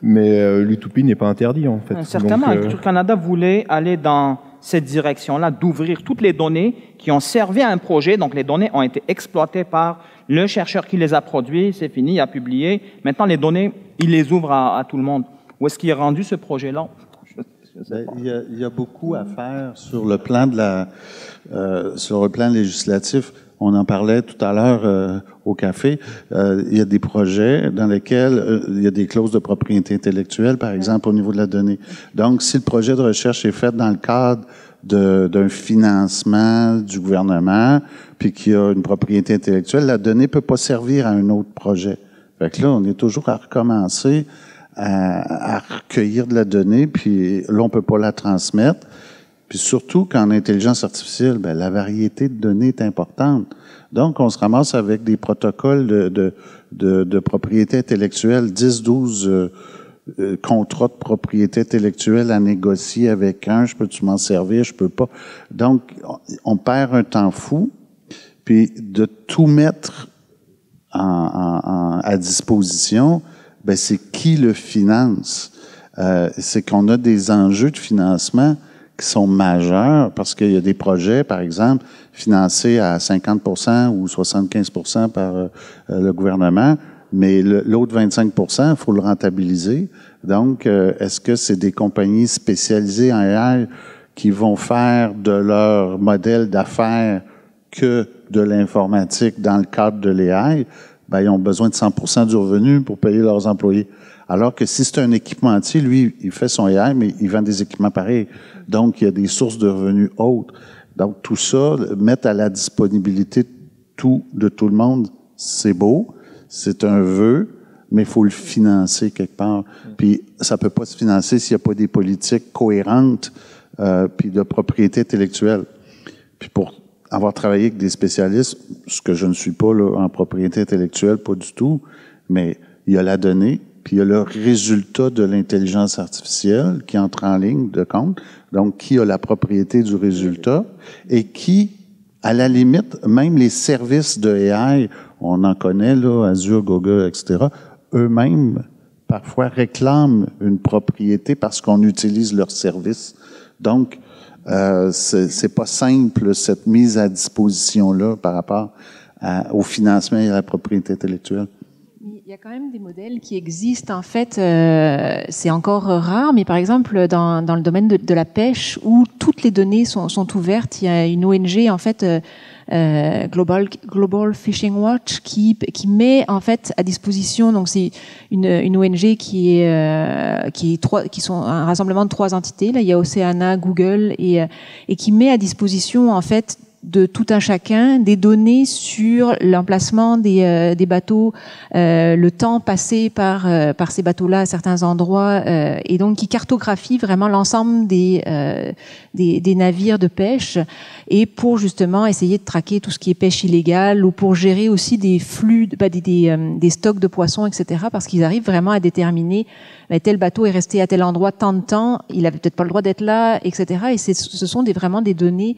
mais l'utopie n'est pas interdite, en fait. Certainement, Agriculture Canada voulait aller dans cette direction-là, d'ouvrir toutes les données qui ont servi à un projet. Donc, les données ont été exploitées par le chercheur qui les a produits, c'est fini, il a publié. Maintenant, les données, il les ouvre à tout le monde. Où est-ce qu'il est rendu, ce projet-là? Il y a beaucoup à faire sur le plan sur le plan législatif. On en parlait tout à l'heure au café. Il y a des projets dans lesquels il y a des clauses de propriété intellectuelle, par exemple, au niveau de la donnée. Donc, si le projet de recherche est fait dans le cadre d'un financement du gouvernement, puis qu'il y a une propriété intellectuelle, la donnée peut pas servir à un autre projet. Fait que là, on est toujours à recommencer à recueillir de la donnée, puis là, on peut pas la transmettre. Puis surtout qu'en intelligence artificielle, la variété de données est importante. Donc, on se ramasse avec des protocoles de propriété intellectuelle, 10-12 contrats de propriété intellectuelle à négocier avec un. Je peux-tu m'en servir? Je peux pas. Donc, on perd un temps fou. Puis de tout mettre à disposition, ben c'est qui le finance. C'est qu'on a des enjeux de financement qui sont majeurs parce qu'il y a des projets, par exemple, financés à 50% ou 75% par le gouvernement, mais l'autre 25%, il faut le rentabiliser. Donc, est-ce que c'est des compagnies spécialisées en AI qui vont faire de leur modèle d'affaires que de l'informatique dans le cadre de l'AI? Ben, ils ont besoin de 100% du revenu pour payer leurs employés. Alors que si c'est un équipementier, lui, il fait son AI, mais il vend des équipements pareils. Donc, il y a des sources de revenus autres. Donc, tout ça, mettre à la disponibilité de tout le monde, c'est beau, c'est un vœu, mais il faut le financer quelque part. Puis, ça peut pas se financer s'il n'y a pas des politiques cohérentes puis de propriété intellectuelle. Puis, pour avoir travaillé avec des spécialistes, ce que je ne suis pas là, en propriété intellectuelle, pas du tout, mais il y a la donnée, puis il y a le résultat de l'intelligence artificielle qui entre en ligne de compte. Donc, qui a la propriété du résultat et qui, à la limite, même les services de AI, on en connaît, là, Azure, Google, etc., eux-mêmes, parfois, réclament une propriété parce qu'on utilise leurs services. Donc, c'est pas simple, cette mise à disposition-là par rapport au financement et à la propriété intellectuelle. Il y a quand même des modèles qui existent, en fait, c'est encore rare, mais par exemple, dans le domaine de la pêche, où toutes les données sont ouvertes, il y a une ONG, en fait, Global Fishing Watch, qui met, en fait, à disposition, donc c'est une ONG qui sont un rassemblement de 3 entités, là, il y a Oceana, Google, et qui met à disposition, en fait, de tout un chacun des données sur l'emplacement des bateaux, le temps passé par ces bateaux-là à certains endroits, et donc qui cartographie vraiment l'ensemble des navires de pêche, et pour justement essayer de traquer tout ce qui est pêche illégale, ou pour gérer aussi des flux, des stocks de poissons, etc. Parce qu'ils arrivent vraiment à déterminer tel bateau est resté à tel endroit tant de temps, il avait peut-être pas le droit d'être là, etc. Et ce sont vraiment des données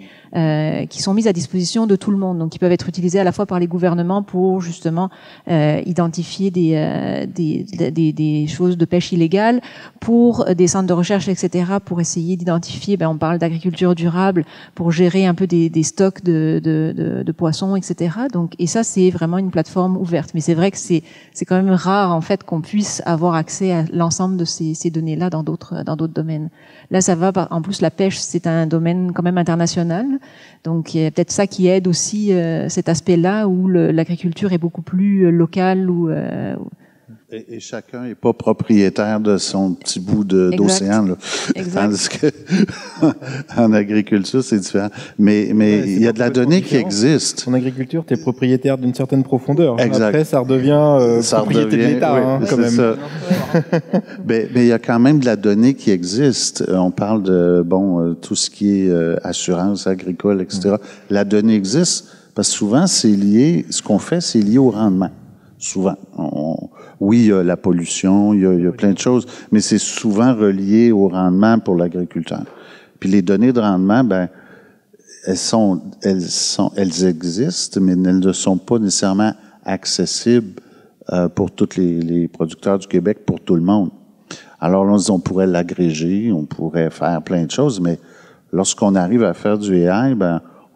qui sont mises à disposition de tout le monde, donc qui peuvent être utilisées à la fois par les gouvernements pour justement identifier des choses de pêche illégale, pour des centres de recherche, etc. pour essayer d'identifier, on parle d'agriculture durable, pour gérer un peu des stocks de poissons, etc. Donc, et ça, c'est vraiment une plateforme ouverte. Mais c'est vrai que c'est quand même rare en fait qu'on puisse avoir accès à l'ensemble de ces données-là dans d'autres domaines. Là, ça va. En plus, la pêche, c'est un domaine quand même international. Donc, il y a peut-être ça qui aide aussi cet aspect-là où l'agriculture est beaucoup plus locale Et chacun n'est pas propriétaire de son petit bout d'océan. Tandis que en agriculture, c'est différent. Mais il y a de la donnée qui existe. En agriculture, tu es propriétaire d'une certaine profondeur. Exact. Après, ça redevient propriété de l'État, oui, quand même. Ça. Mais il y a quand même de la donnée qui existe. On parle de tout ce qui est assurance agricole, etc. La donnée existe parce que souvent, c'est lié. Ce qu'on fait, c'est lié au rendement. Souvent. Oui, il y a la pollution, il y a plein de choses, mais c'est souvent relié au rendement pour l'agriculteur. Puis les données de rendement, elles existent, mais elles ne sont pas nécessairement accessibles pour tous les producteurs du Québec, pour tout le monde. Alors là, on pourrait l'agréger, on pourrait faire plein de choses, mais lorsqu'on arrive à faire du AI,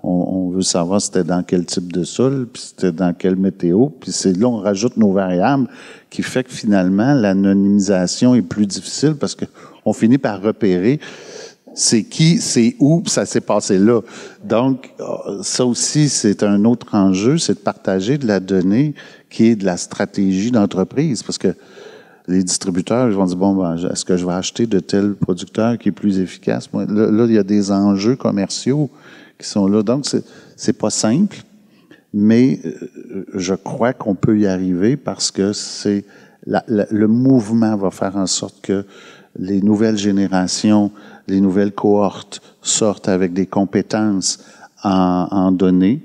on veut savoir c'était dans quel type de sol, puis c'était dans quelle météo, puis c'est là on rajoute nos variables, qui fait que finalement l'anonymisation est plus difficile parce que on finit par repérer c'est qui, c'est où, puis ça s'est passé là. Donc ça aussi c'est un autre enjeu, c'est de partager de la donnée qui est de la stratégie d'entreprise, parce que les distributeurs ils vont dire est-ce que je vais acheter de tel producteur qui est plus efficace? Là il y a des enjeux commerciaux qui sont là. Donc, c'est pas simple, mais je crois qu'on peut y arriver parce que le mouvement va faire en sorte que les nouvelles générations, les nouvelles cohortes sortent avec des compétences en données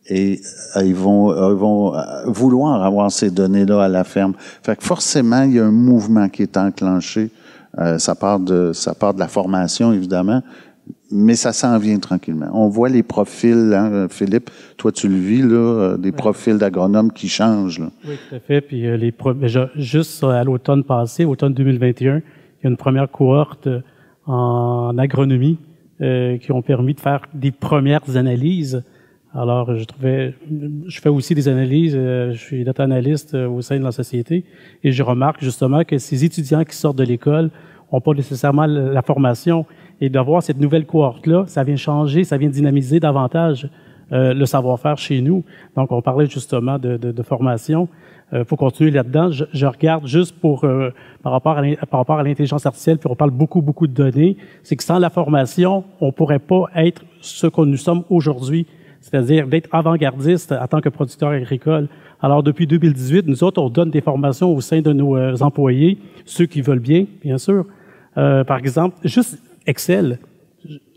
et ils vont vouloir avoir ces données-là à la ferme. Fait que forcément, il y a un mouvement qui est enclenché. Ça part de la formation, évidemment, mais ça s'en vient tranquillement. On voit les profils, hein, Philippe, toi tu le vis, là, des profils d'agronomes qui changent. Là. Oui, tout à fait. Puis juste à l'automne passé, automne 2021, il y a une première cohorte en agronomie qui ont permis de faire des premières analyses. Alors, je fais aussi des analyses, je suis data analyst au sein de la société, et je remarque justement que ces étudiants qui sortent de l'école n'ont pas nécessairement la formation. Et d'avoir cette nouvelle cohorte-là, ça vient changer, ça vient dynamiser davantage le savoir-faire chez nous. Donc, on parlait justement de formation. Faut continuer là-dedans. Je regarde juste par rapport à l'intelligence artificielle, puis on parle beaucoup de données. C'est que sans la formation, on pourrait pas être ce que nous sommes aujourd'hui, c'est-à-dire d'être avant-gardiste en tant que producteur agricole. Alors, depuis 2018, nous autres, on donne des formations au sein de nos employés, ceux qui veulent bien sûr. Par exemple, juste Excel.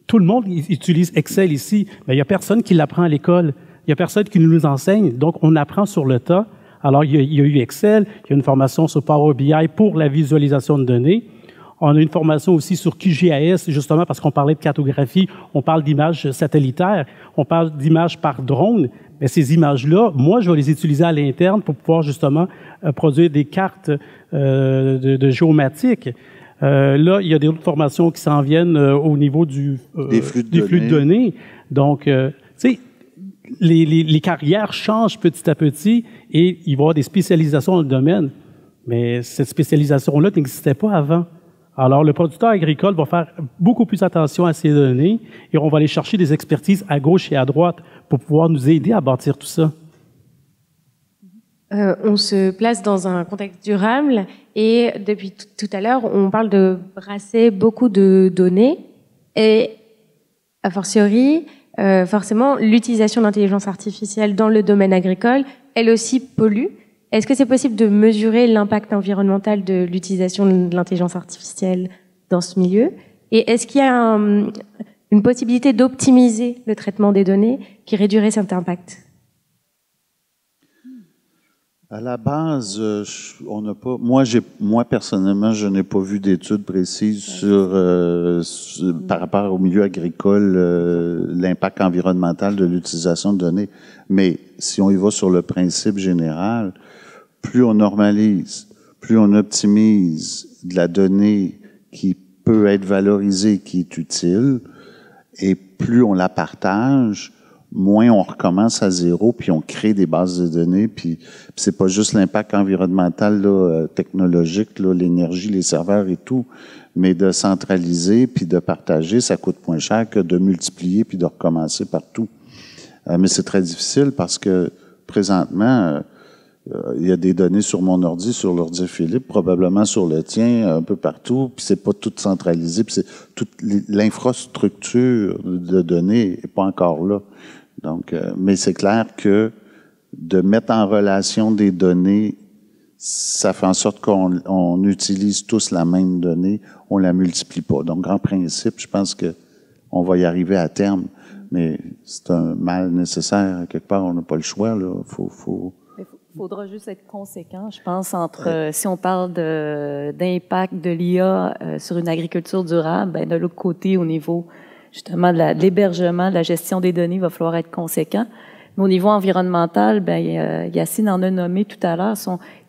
Tout le monde utilise Excel ici, mais il n'y a personne qui l'apprend à l'école. Il n'y a personne qui nous enseigne. Donc, on apprend sur le tas. Alors, il y a eu Excel, il y a une formation sur Power BI pour la visualisation de données. On a une formation aussi sur QGIS, justement parce qu'on parlait de cartographie, on parle d'images satellitaires, on parle d'images par drone. Mais ces images-là, moi, je vais les utiliser à l'interne pour pouvoir justement produire des cartes de géomatique. Là, il y a des autres formations qui s'en viennent au niveau des flux de données. Donc, tu sais, les carrières changent petit à petit et il va y avoir des spécialisations dans le domaine. Mais cette spécialisation-là n'existait pas avant. Alors, le producteur agricole va faire beaucoup plus attention à ces données et on va aller chercher des expertises à gauche et à droite pour pouvoir nous aider à bâtir tout ça. On se place dans un contexte durable et depuis tout à l'heure, on parle de brasser beaucoup de données et, a fortiori, forcément, l'utilisation de l'intelligence artificielle dans le domaine agricole, elle aussi pollue. Est-ce que c'est possible de mesurer l'impact environnemental de l'utilisation de l'intelligence artificielle dans ce milieu? Et est-ce qu'il y a une possibilité d'optimiser le traitement des données qui réduirait cet impact? À la base, on n'a pas. Moi personnellement, je n'ai pas vu d'études précises par rapport au milieu agricole, l'impact environnemental de l'utilisation de données. Mais si on y va sur le principe général, plus on normalise, plus on optimise de la donnée qui peut être valorisée, qui est utile, et plus on la partage, moins on recommence à zéro, puis on crée des bases de données, puis c'est pas juste l'impact environnemental là, technologique, là, l'énergie, les serveurs et tout, mais de centraliser puis de partager, ça coûte moins cher que de multiplier puis de recommencer partout. Mais c'est très difficile parce que présentement, il y a des données sur mon ordi, sur l'ordi de Philippe, probablement sur le tien, un peu partout, puis c'est pas tout centralisé, puis c'est toute l'infrastructure de données est pas encore là. Donc, mais c'est clair que de mettre en relation des données, ça fait en sorte qu'on utilise tous la même donnée, on la multiplie pas. Donc, en principe, je pense que on va y arriver à terme, mais c'est un mal nécessaire. Quelque part, on n'a pas le choix, là. Faudra juste être conséquent, je pense, entre si on parle d'impact de l'IA sur une agriculture durable, ben de l'autre côté, au niveau justement de l'hébergement, de la gestion des données, il va falloir être conséquent. Mais au niveau environnemental, ben Yacine en a nommé tout à l'heure,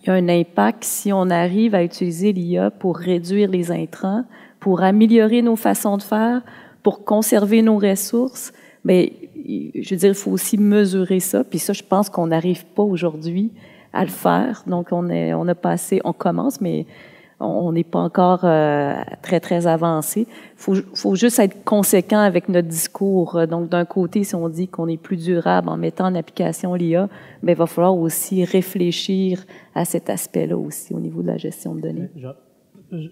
il y a un impact si on arrive à utiliser l'IA pour réduire les intrants, pour améliorer nos façons de faire, pour conserver nos ressources. Mais je veux dire, il faut aussi mesurer ça. Puis ça, je pense qu'on n'arrive pas aujourd'hui à le faire. Donc, on commence, mais on n'est pas encore très, très avancé. Faut juste être conséquent avec notre discours. Donc, d'un côté, si on dit qu'on est plus durable en mettant en application l'IA, ben, il va falloir aussi réfléchir à cet aspect-là aussi au niveau de la gestion de données.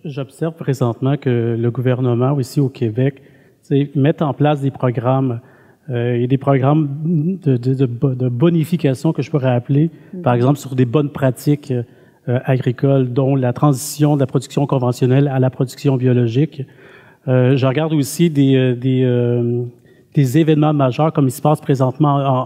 J'observe présentement que le gouvernement aussi au Québec met en place des programmes. Il y a des programmes de bonification que je pourrais appeler, par exemple, sur des bonnes pratiques agricoles, dont la transition de la production conventionnelle à la production biologique. Je regarde aussi des événements majeurs comme il se passe présentement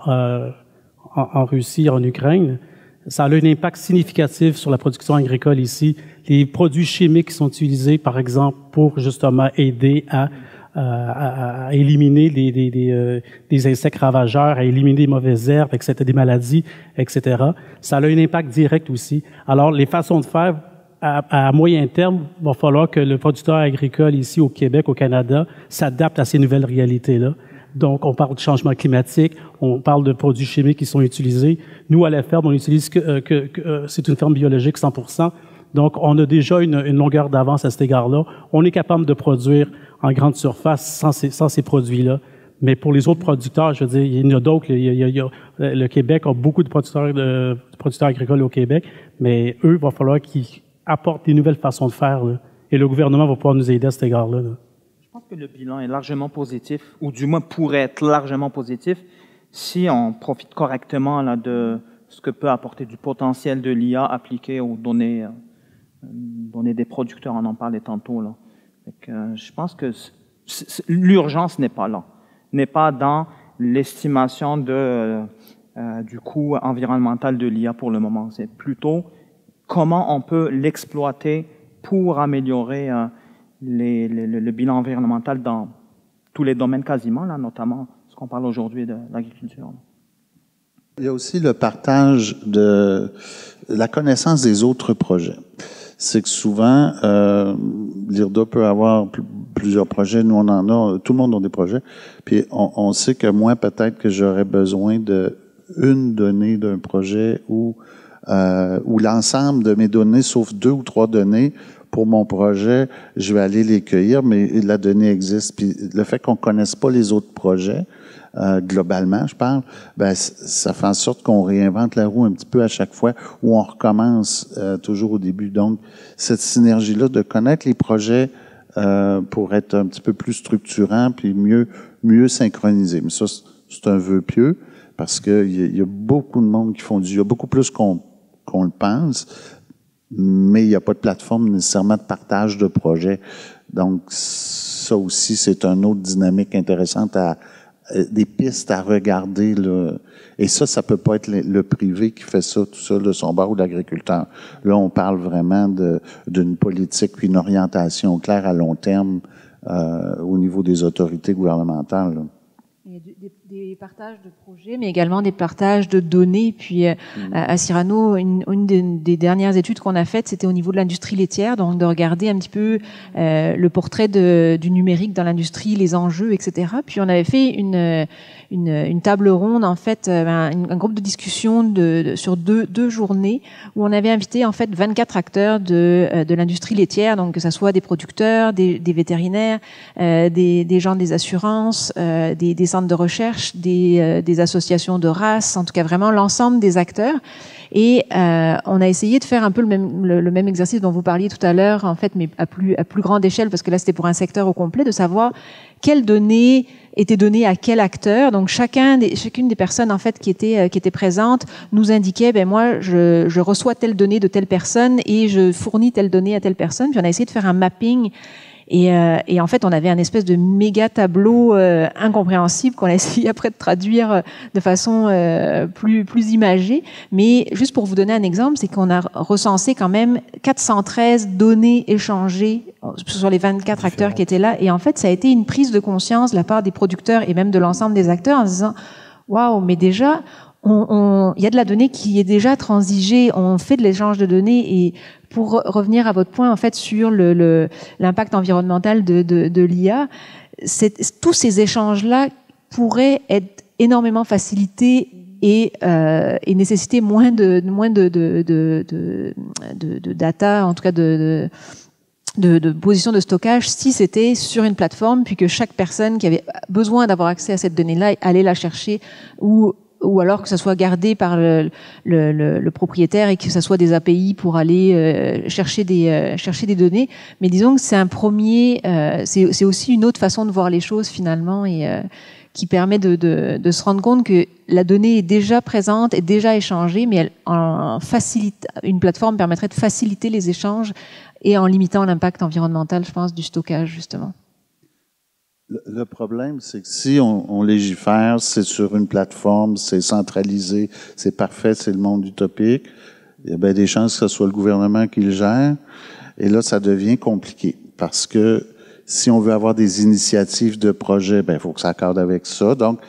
en Russie, en Ukraine. Ça a un impact significatif sur la production agricole ici. Les produits chimiques qui sont utilisés, par exemple, pour justement aider à à éliminer des insectes ravageurs, à éliminer des mauvaises herbes, etc., des maladies, etc. Ça a un impact direct aussi. Alors, les façons de faire, à moyen terme, il va falloir que le producteur agricole ici au Québec, au Canada, s'adapte à ces nouvelles réalités-là. Donc, on parle de changement climatique, on parle de produits chimiques qui sont utilisés. Nous, à la ferme, on utilise c'est une ferme biologique 100%. Donc, on a déjà une longueur d'avance à cet égard-là. On est capable de produire en grande surface sans ces produits-là. Mais pour les autres producteurs, je veux dire, il y en a d'autres. Le Québec a beaucoup de producteurs agricoles au Québec, mais eux, il va falloir qu'ils apportent des nouvelles façons de faire, là. Et le gouvernement va pouvoir nous aider à cet égard-là, là. Je pense que le bilan est largement positif, ou du moins pourrait être largement positif, si on profite correctement là, de ce que peut apporter du potentiel de l'IA appliqué aux données des producteurs. On en parlait tantôt, là. Je pense que l'urgence n'est pas là, n'est pas dans l'estimation du coût environnemental de l'IA pour le moment. C'est plutôt comment on peut l'exploiter pour améliorer le bilan environnemental dans tous les domaines quasiment, là, notamment ce qu'on parle aujourd'hui de l'agriculture. Il y a aussi le partage de la connaissance des autres projets. C'est que souvent, l'IRDA peut avoir plusieurs projets, nous on en a, tout le monde a des projets, puis on sait que moi, peut-être que j'aurais besoin d'une donnée d'un projet ou l'ensemble de mes données, sauf 2 ou 3 données, pour mon projet, je vais aller les cueillir, mais la donnée existe. Puis le fait qu'on connaisse pas les autres projets, globalement, je parle, ben ça fait en sorte qu'on réinvente la roue un petit peu à chaque fois, ou on recommence toujours au début. Donc, cette synergie-là de connaître les projets pour être un petit peu plus structurant, puis mieux synchronisé. Mais ça, c'est un vœu pieux, parce que il y a beaucoup de monde qui font il y a beaucoup plus qu'on le pense, mais il n'y a pas de plateforme nécessairement de partage de projets. Donc, ça aussi, c'est une autre dynamique intéressante des pistes à regarder, là. Et ça peut pas être le privé qui fait ça, tout ça, de son bord, ou l'agriculteur. Là, on parle vraiment d'une politique puis une orientation claire à long terme au niveau des autorités gouvernementales, là. Il y a des partages de projets, mais également des partages de données. Puis à Cyrano, une des dernières études qu'on a faites, c'était au niveau de l'industrie laitière, donc de regarder un petit peu le portrait du numérique dans l'industrie, les enjeux, etc. Puis on avait fait une table ronde, en fait, un groupe de discussion sur deux journées, où on avait invité en fait 24 acteurs de l'industrie laitière, donc que ça soit des producteurs, des vétérinaires, des gens des assurances, des centres de recherche, des associations de races, en tout cas vraiment l'ensemble des acteurs. Et on a essayé de faire un peu le même exercice dont vous parliez tout à l'heure, en fait, mais à plus grande échelle, parce que là c'était pour un secteur au complet, de savoir quelles données étaient données à quel acteur. Donc chacune des personnes en fait qui étaient présentes nous indiquait, ben moi je reçois telle donnée de telle personne et je fournis telle donnée à telle personne. Puis on a essayé de faire un mapping. Et en fait, on avait un espèce de méga tableau incompréhensible qu'on a essayé après de traduire de façon plus imagée. Mais juste pour vous donner un exemple, c'est qu'on a recensé quand même 413 données échangées sur les 24 acteurs qui étaient là. Et en fait, ça a été une prise de conscience de la part des producteurs et même de l'ensemble des acteurs en se disant « Waouh, mais déjà… » il y a de la donnée qui est déjà transigée, on fait de l'échange de données. Et pour revenir à votre point en fait sur l'impact environnemental de l'IA, tous ces échanges-là pourraient être énormément facilités et nécessiter moins de data, en tout cas de position de stockage, si c'était sur une plateforme, puis que chaque personne qui avait besoin d'avoir accès à cette donnée-là allait la chercher, ou alors que ça soit gardé par le propriétaire et que ça soit des API pour aller chercher des données. Mais disons que c'est un premier, c'est aussi une autre façon de voir les choses finalement, et qui permet de se rendre compte que la donnée est déjà présente, est déjà échangée, mais une plateforme permettrait de faciliter les échanges et en limitant l'impact environnemental, je pense, du stockage justement. Le problème, c'est que si on légifère, c'est sur une plateforme, c'est centralisé, c'est parfait, c'est le monde utopique, il y a bien des chances que ce soit le gouvernement qui le gère. Et là, ça devient compliqué parce que Si on veut avoir des initiatives de projet, ben il faut que ça accorde avec ça. Donc,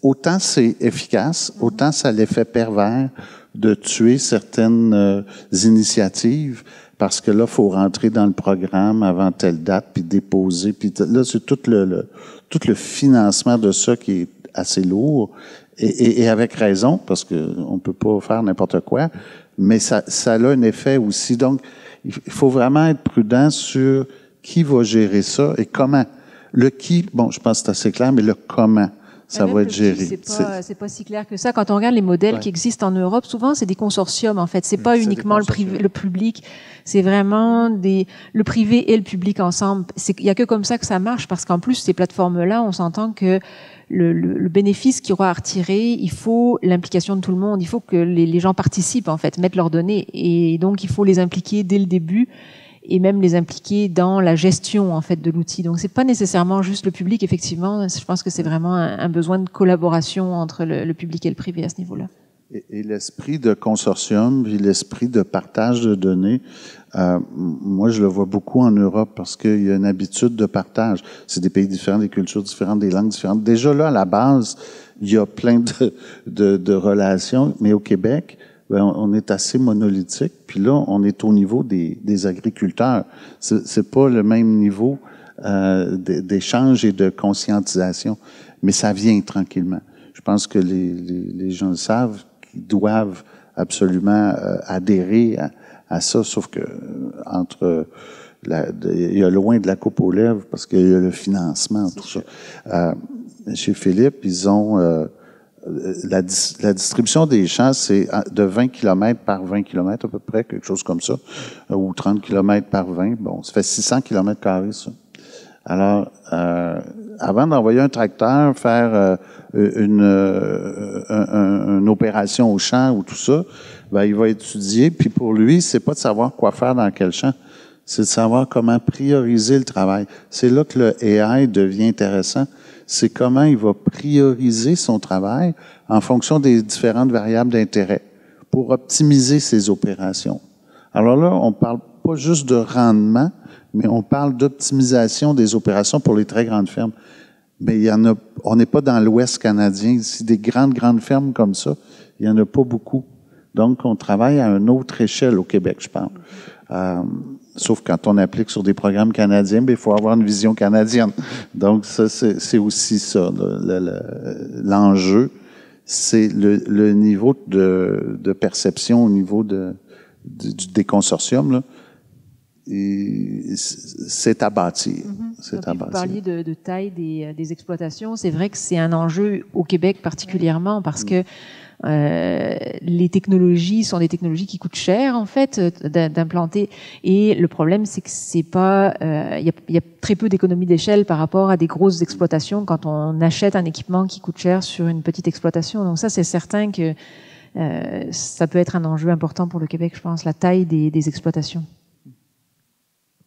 autant c'est efficace, autant ça a l'effet pervers de tuer certaines initiatives, parce que là, il faut rentrer dans le programme avant telle date, puis déposer, puis là, c'est tout le financement de ça qui est assez lourd, et avec raison, parce que on peut pas faire n'importe quoi, mais ça a un effet aussi. Donc, il faut vraiment être prudent sur qui va gérer ça et comment. Le qui, bon, je pense que c'est assez clair, mais le comment. Ça va être géré. C'est pas si clair que ça. Quand on regarde les modèles qui existent en Europe, souvent c'est des consortiums en fait. C'est pas uniquement le public. C'est vraiment le privé et le public ensemble. Il y a que comme ça que ça marche, parce qu'en plus ces plateformes-là, on s'entend que le bénéfice qu'il y aura à retirer, il faut l'implication de tout le monde. Il faut que les gens participent en fait, mettent leurs données, et donc il faut les impliquer dès le début, et même les impliquer dans la gestion en fait de l'outil. Donc c'est pas nécessairement juste le public, effectivement. Je pense que c'est vraiment un besoin de collaboration entre le public et le privé à ce niveau-là. Et l'esprit de consortium, puis l'esprit de partage de données, moi je le vois beaucoup en Europe, parce qu'il y a une habitude de partage. C'est des pays différents, des cultures différentes, des langues différentes. Déjà là, à la base, il y a plein de relations, mais au Québec, ben, on est assez monolithique. Puis là, on est au niveau des agriculteurs. C'est pas le même niveau d'échange et de conscientisation, mais ça vient tranquillement. Je pense que les gens le savent, qu'ils doivent absolument adhérer à ça, sauf que il y a loin de la coupe aux lèvres, parce qu'il y a le financement, tout ça. Chez Philippe, ils ont la distribution des champs, c'est de 20 km par 20 km à peu près, quelque chose comme ça, ou 30 km par 20. Bon, ça fait 600 km², ça. Alors, avant d'envoyer un tracteur faire une opération au champ ou tout ça, ben, il va étudier, puis pour lui, c'est pas de savoir quoi faire dans quel champ, c'est de savoir comment prioriser le travail. C'est là que le AI devient intéressant. C'est comment il va prioriser son travail en fonction des différentes variables d'intérêt pour optimiser ses opérations. Alors là, on parle pas juste de rendement, mais on parle d'optimisation des opérations pour les très grandes fermes. Mais il y en a, on n'est pas dans l'Ouest canadien. Ici, des grandes fermes comme ça, il y en a pas beaucoup. Donc, on travaille à une autre échelle au Québec, je pense. Sauf quand on applique sur des programmes canadiens, il faut avoir une vision canadienne. Donc, ça, c'est aussi ça. L'enjeu, c'est le niveau de perception au niveau des consortiums, là. C'est à bâtir. C'est à bâtir. Vous parliez de taille des exploitations. C'est vrai que c'est un enjeu au Québec particulièrement, parce que les technologies sont des technologies qui coûtent cher en fait d'implanter, et le problème c'est que c'est pas il y a très peu d'économies d'échelle par rapport à des grosses exploitations quand on achète un équipement qui coûte cher sur une petite exploitation. Donc ça, c'est certain que ça peut être un enjeu important pour le Québec, je pense, la taille des exploitations.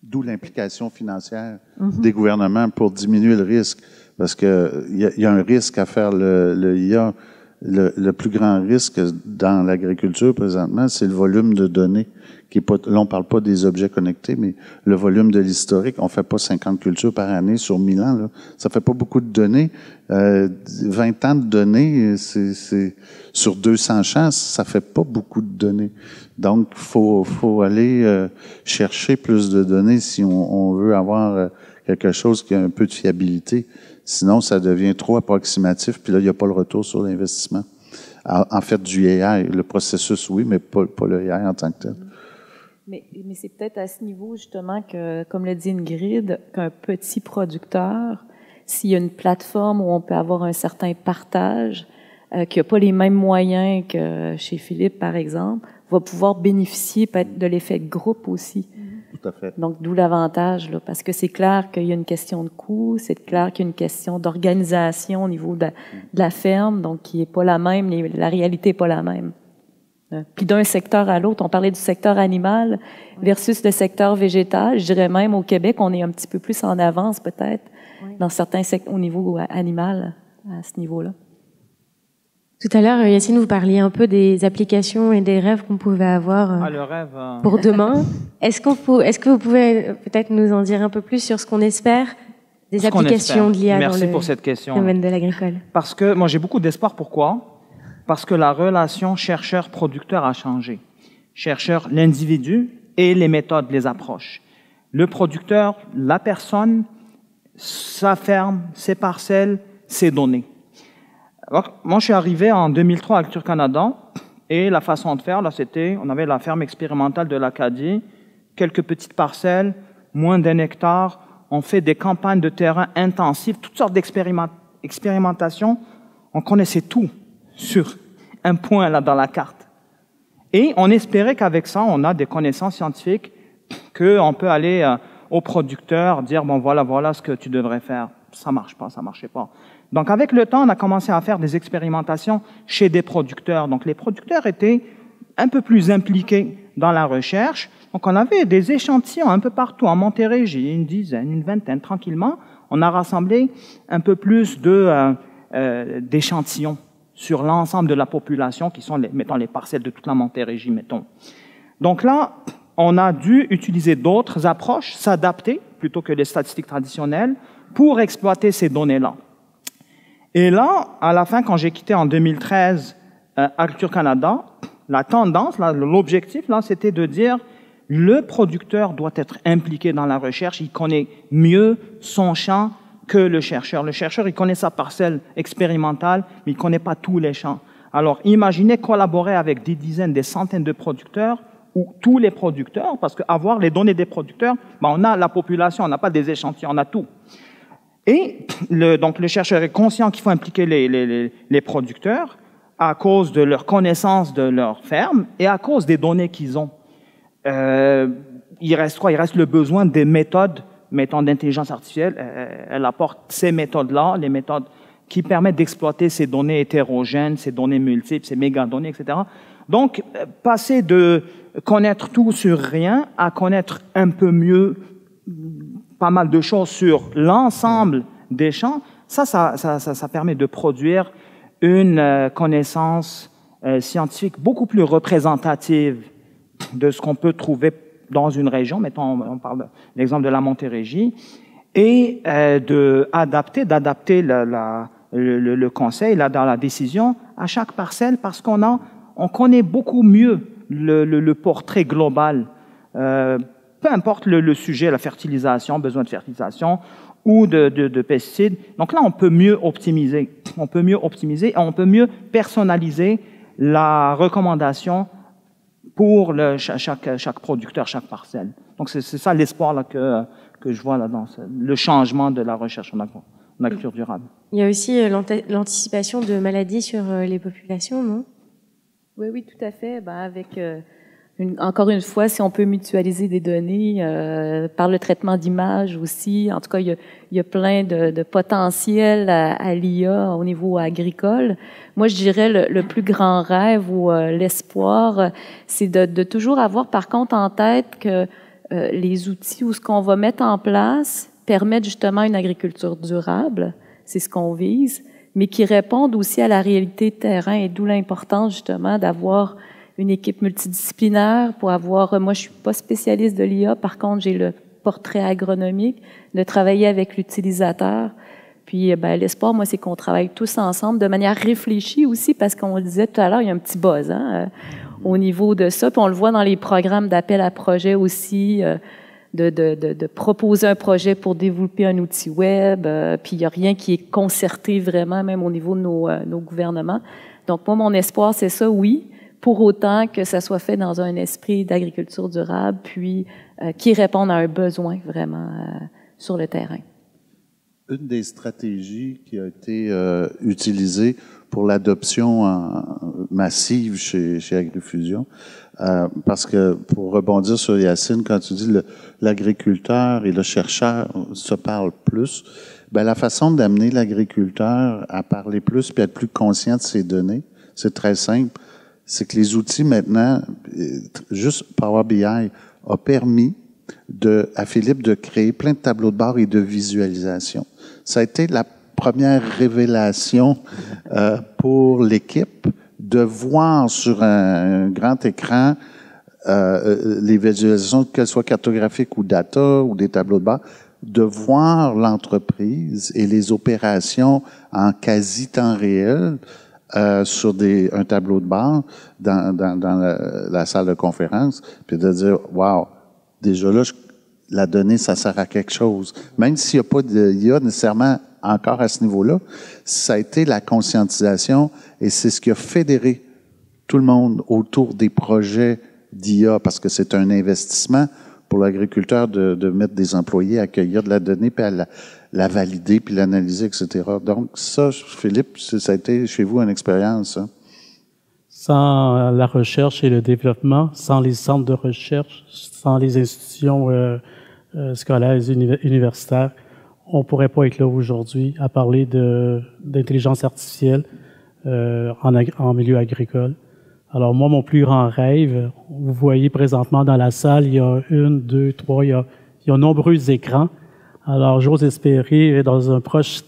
D'où l'implication financière des gouvernements pour diminuer le risque, parce que il y a un risque à faire le IA. Le plus grand risque dans l'agriculture présentement, c'est le volume de données. Qui est pas, là, on parle pas des objets connectés, mais le volume de l'historique. On fait pas 50 cultures par année sur 1000 ans. Là. Ça fait pas beaucoup de données. 20 ans de données, c'est sur 200 champs, ça fait pas beaucoup de données. Donc, faut aller chercher plus de données si on veut avoir quelque chose qui a un peu de fiabilité. Sinon, ça devient trop approximatif, puis là, il n'y a pas le retour sur l'investissement. En fait, du AI, le processus, oui, mais pas le AI en tant que tel. Mais c'est peut-être à ce niveau, justement, que, comme le dit Ingrid, qu'un petit producteur, s'il y a une plateforme où on peut avoir un certain partage, qui n'a pas les mêmes moyens que chez Philippe, par exemple, va pouvoir bénéficier peut-être de l'effet de groupe aussi. Tout à fait. Donc, d'où l'avantage, là, parce que c'est clair qu'il y a une question de coût, c'est clair qu'il y a une question d'organisation au niveau de la ferme, donc qui est pas la même, la réalité est pas la même. Puis d'un secteur à l'autre, on parlait du secteur animal versus le secteur végétal. Je dirais même au Québec, on est un petit peu plus en avance peut-être dans certains secteurs au niveau animal, à ce niveau-là. Tout à l'heure, Yacine, vous parliez un peu des applications et des rêves qu'on pouvait avoir le rêve, pour demain. Est-ce que vous pouvez peut-être nous en dire un peu plus sur ce qu'on espère des applications de l'IA dans pour cette question. Domaine de l'agricole? Parce que moi, j'ai beaucoup d'espoir. Pourquoi? Parce que la relation chercheur-producteur a changé. Chercheur, l'individu et les méthodes, les approches. Le producteur, la personne, sa ferme, ses parcelles, ses données. Alors, moi, je suis arrivé en 2003 à Agriculture Canada et la façon de faire, là, c'était, on avait la ferme expérimentale de l'Acadie, quelques petites parcelles, moins d'1 hectare. On fait des campagnes de terrain intensives, toutes sortes d'expérimentations. On connaissait tout sur un point là dans la carte. Et on espérait qu'avec ça, on a des connaissances scientifiques, qu'on peut aller au producteur, dire, bon, voilà ce que tu devrais faire. Ça marche pas, ça marchait pas. Donc, avec le temps, on a commencé à faire des expérimentations chez des producteurs. Donc, les producteurs étaient un peu plus impliqués dans la recherche. Donc, on avait des échantillons un peu partout, en Montérégie, une dizaine, une vingtaine, tranquillement. On a rassemblé un peu plus d'échantillons sur l'ensemble de la population, qui sont, mettons, les parcelles de toute la Montérégie, mettons. Donc là, on a dû utiliser d'autres approches, s'adapter, plutôt que les statistiques traditionnelles, pour exploiter ces données-là. Et là, à la fin, quand j'ai quitté en 2013 Agriculture Canada, la tendance, l'objectif, c'était de dire le producteur doit être impliqué dans la recherche, il connaît mieux son champ que le chercheur. Le chercheur, il connaît sa parcelle expérimentale, mais il ne connaît pas tous les champs. Alors, imaginez collaborer avec des dizaines, des centaines de producteurs, ou tous les producteurs, parce qu'avoir les données des producteurs, on a la population, on n'a pas des échantillons, on a tout. Et donc le chercheur est conscient qu'il faut impliquer les producteurs à cause de leur connaissance de leur ferme et à cause des données qu'ils ont. Il reste quoi? Il reste le besoin des méthodes, mettons, d'intelligence artificielle. Elle apporte ces méthodes-là, les méthodes qui permettent d'exploiter ces données hétérogènes, ces données multiples, ces mégadonnées, etc. Donc, passer de connaître tout sur rien à connaître un peu mieux pas mal de choses sur l'ensemble des champs, ça permet de produire une connaissance scientifique beaucoup plus représentative de ce qu'on peut trouver dans une région. Mettons, on parle de l'exemple de la Montérégie, et d'adapter le conseil là, dans la décision à chaque parcelle, parce on connaît beaucoup mieux le portrait global. Peu importe le sujet, la fertilisation, besoin de fertilisation ou de pesticides. Donc là, on peut mieux optimiser. On peut mieux optimiser et on peut mieux personnaliser la recommandation pour chaque producteur, chaque parcelle. Donc c'est ça l'espoir là que je vois là dans le changement de la recherche en agriculture durable. Il y a aussi l'anticipation de maladies sur les populations, non? Oui, tout à fait. Avec encore une fois, si on peut mutualiser des données par le traitement d'images aussi, en tout cas, il y a plein de potentiel à l'IA au niveau agricole. Moi, je dirais le plus grand rêve ou l'espoir, c'est de toujours avoir par contre en tête que les outils ou ce qu'on va mettre en place permettent justement une agriculture durable, c'est ce qu'on vise, mais qui répondent aussi à la réalité de terrain, et d'où l'importance justement d'avoir une équipe multidisciplinaire pour avoir, moi je suis pas spécialiste de l'IA, par contre j'ai le portrait agronomique, de travailler avec l'utilisateur. Puis l'espoir, moi, c'est qu'on travaille tous ensemble de manière réfléchie aussi, parce qu'on le disait tout à l'heure, il y a un petit buzz au niveau de ça. Puis on le voit dans les programmes d'appel à projet aussi, de proposer un projet pour développer un outil web. Puis il n'y a rien qui est concerté vraiment, même au niveau de nos gouvernements. Donc moi, mon espoir, c'est ça, oui, pour autant que ça soit fait dans un esprit d'agriculture durable, puis qui réponde à un besoin vraiment sur le terrain. Une des stratégies qui a été utilisée pour l'adoption massive chez Agrifusion, parce que pour rebondir sur Yacine, quand tu dis l'agriculteur et le chercheur se parlent plus, ben la façon d'amener l'agriculteur à parler plus puis à être plus conscient de ses données, c'est très simple. C'est que les outils maintenant, juste Power BI a permis à Philippe de créer plein de tableaux de bord et de visualisation. Ça a été la première révélation pour l'équipe de voir sur un grand écran les visualisations, qu'elles soient cartographiques ou data ou des tableaux de bord, de voir l'entreprise et les opérations en quasi temps réel sur un tableau de bord dans la salle de conférence, puis de dire « Wow, déjà là, la donnée, ça sert à quelque chose. » Même s'il n'y a pas d'IA nécessairement encore à ce niveau-là, ça a été la conscientisation et c'est ce qui a fédéré tout le monde autour des projets d'IA, parce que c'est un investissement pour l'agriculteur de mettre des employés à accueillir de la donnée, puis à la valider, puis l'analyser, etc. Donc ça, Philippe, ça a été chez vous une expérience, hein? Sans la recherche et le développement, sans les centres de recherche, sans les institutions scolaires et universitaires, on pourrait pas être là aujourd'hui à parler d'intelligence artificielle en milieu agricole. Alors moi, mon plus grand rêve, vous voyez présentement dans la salle, il y a 1, 2, 3, il y a nombreux écrans. Alors j'ose espérer, dans un proche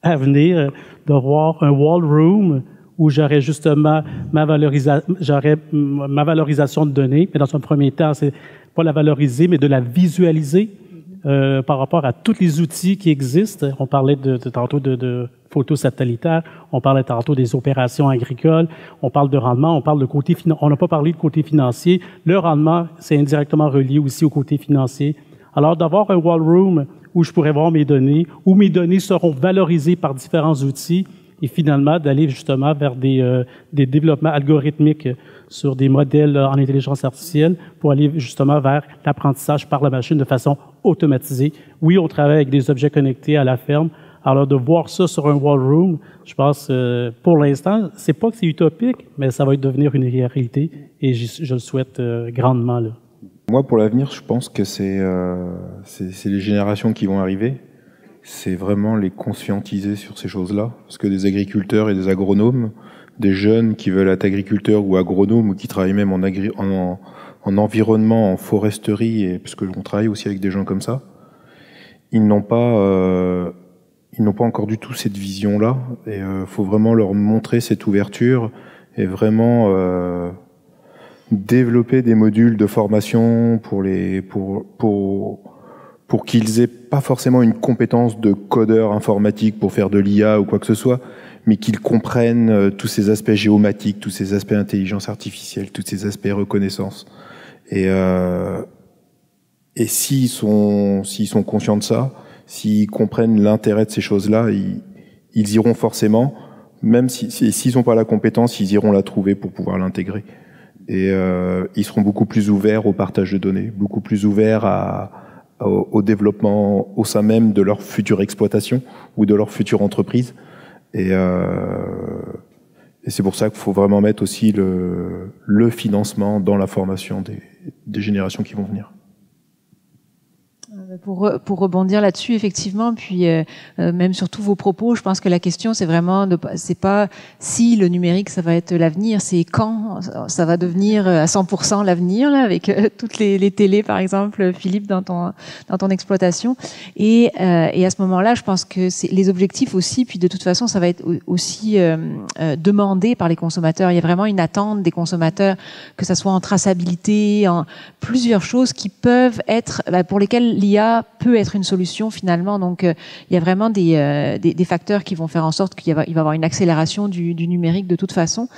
avenir, de voir un wall room où j'aurais justement ma valorisation de données, mais dans un premier temps, c'est pas la valoriser, mais de la visualiser par rapport à tous les outils qui existent. On parlait tantôt de photos satellitaires, on parlait tantôt des opérations agricoles, on parle de rendement, on parle de côté financier. On n'a pas parlé de côté financier. Le rendement, c'est indirectement relié aussi au côté financier. Alors, d'avoir un wall room où je pourrais voir mes données, où mes données seront valorisées par différents outils, et finalement d'aller justement vers des développements algorithmiques sur des modèles en intelligence artificielle pour aller justement vers l'apprentissage par la machine de façon automatisée. Oui, on travaille avec des objets connectés à la ferme. Alors, de voir ça sur un wall room, je pense, pour l'instant, c'est pas que c'est utopique, mais ça va devenir une réalité et je le souhaite grandement, là. Moi, pour l'avenir, je pense que c'est les générations qui vont arriver. C'est vraiment les conscientiser sur ces choses-là. Parce que des agriculteurs et des agronomes, des jeunes qui veulent être agriculteurs ou agronomes ou qui travaillent même en environnement, en foresterie, et parce que on travaille aussi avec des gens comme ça, ils n'ont pas encore du tout cette vision-là. Et faut vraiment leur montrer cette ouverture et vraiment développer des modules de formation pour qu'ils aient pas forcément une compétence de codeur informatique pour faire de l'IA ou quoi que ce soit, mais qu'ils comprennent tous ces aspects géomatiques, tous ces aspects intelligence artificielle, tous ces aspects reconnaissance. Et s'ils sont conscients de ça, s'ils comprennent l'intérêt de ces choses-là, ils iront forcément, même s'ils n'ont pas la compétence, ils iront la trouver pour pouvoir l'intégrer. Et ils seront beaucoup plus ouverts au partage de données, beaucoup plus ouverts au développement au sein même de leur future exploitation ou de leur future entreprise. Et c'est pour ça qu'il faut vraiment mettre aussi le financement dans la formation des générations qui vont venir. Pour rebondir là-dessus, effectivement, puis même sur tous vos propos, je pense que la question, c'est vraiment, c'est pas si le numérique, ça va être l'avenir, c'est quand ça va devenir à 100% l'avenir, là, avec toutes les télés, par exemple, Philippe, dans ton exploitation. Et à ce moment-là, je pense que c'est les objectifs aussi, puis de toute façon, ça va être aussi demandé par les consommateurs. Il y a vraiment une attente des consommateurs, que ça soit en traçabilité, en plusieurs choses qui peuvent être, pour lesquelles l'IA peut être une solution finalement. Donc il y a vraiment des facteurs qui vont faire en sorte qu'il va y avoir une accélération du numérique de toute façon.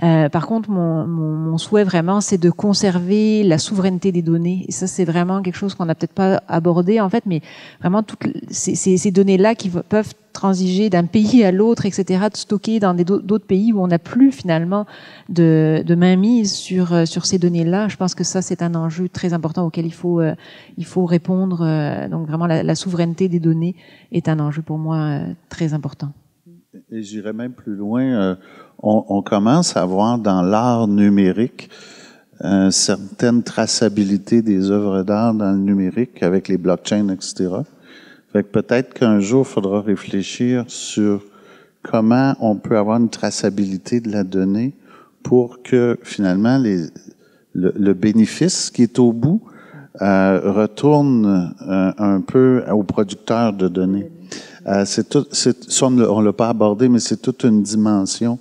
Par contre, mon souhait vraiment, c'est de conserver la souveraineté des données. Et ça, c'est vraiment quelque chose qu'on n'a peut-être pas abordé en fait, mais vraiment toutes ces données-là qui peuvent transiger d'un pays à l'autre, etc., de stocker dans d'autres pays où on n'a plus finalement de mainmise sur ces données-là. Je pense que ça, c'est un enjeu très important auquel il faut répondre. Donc vraiment, la souveraineté des données est un enjeu pour moi très important. Et j'irais même plus loin. On commence à voir dans l'art numérique certaines traçabilités des œuvres d'art dans le numérique avec les blockchains, etc. Fait que peut-être qu'un jour, il faudra réfléchir sur comment on peut avoir une traçabilité de la donnée pour que finalement le bénéfice qui est au bout retourne un peu aux producteurs de données. Ça, on l'a pas abordé, mais c'est toute une dimension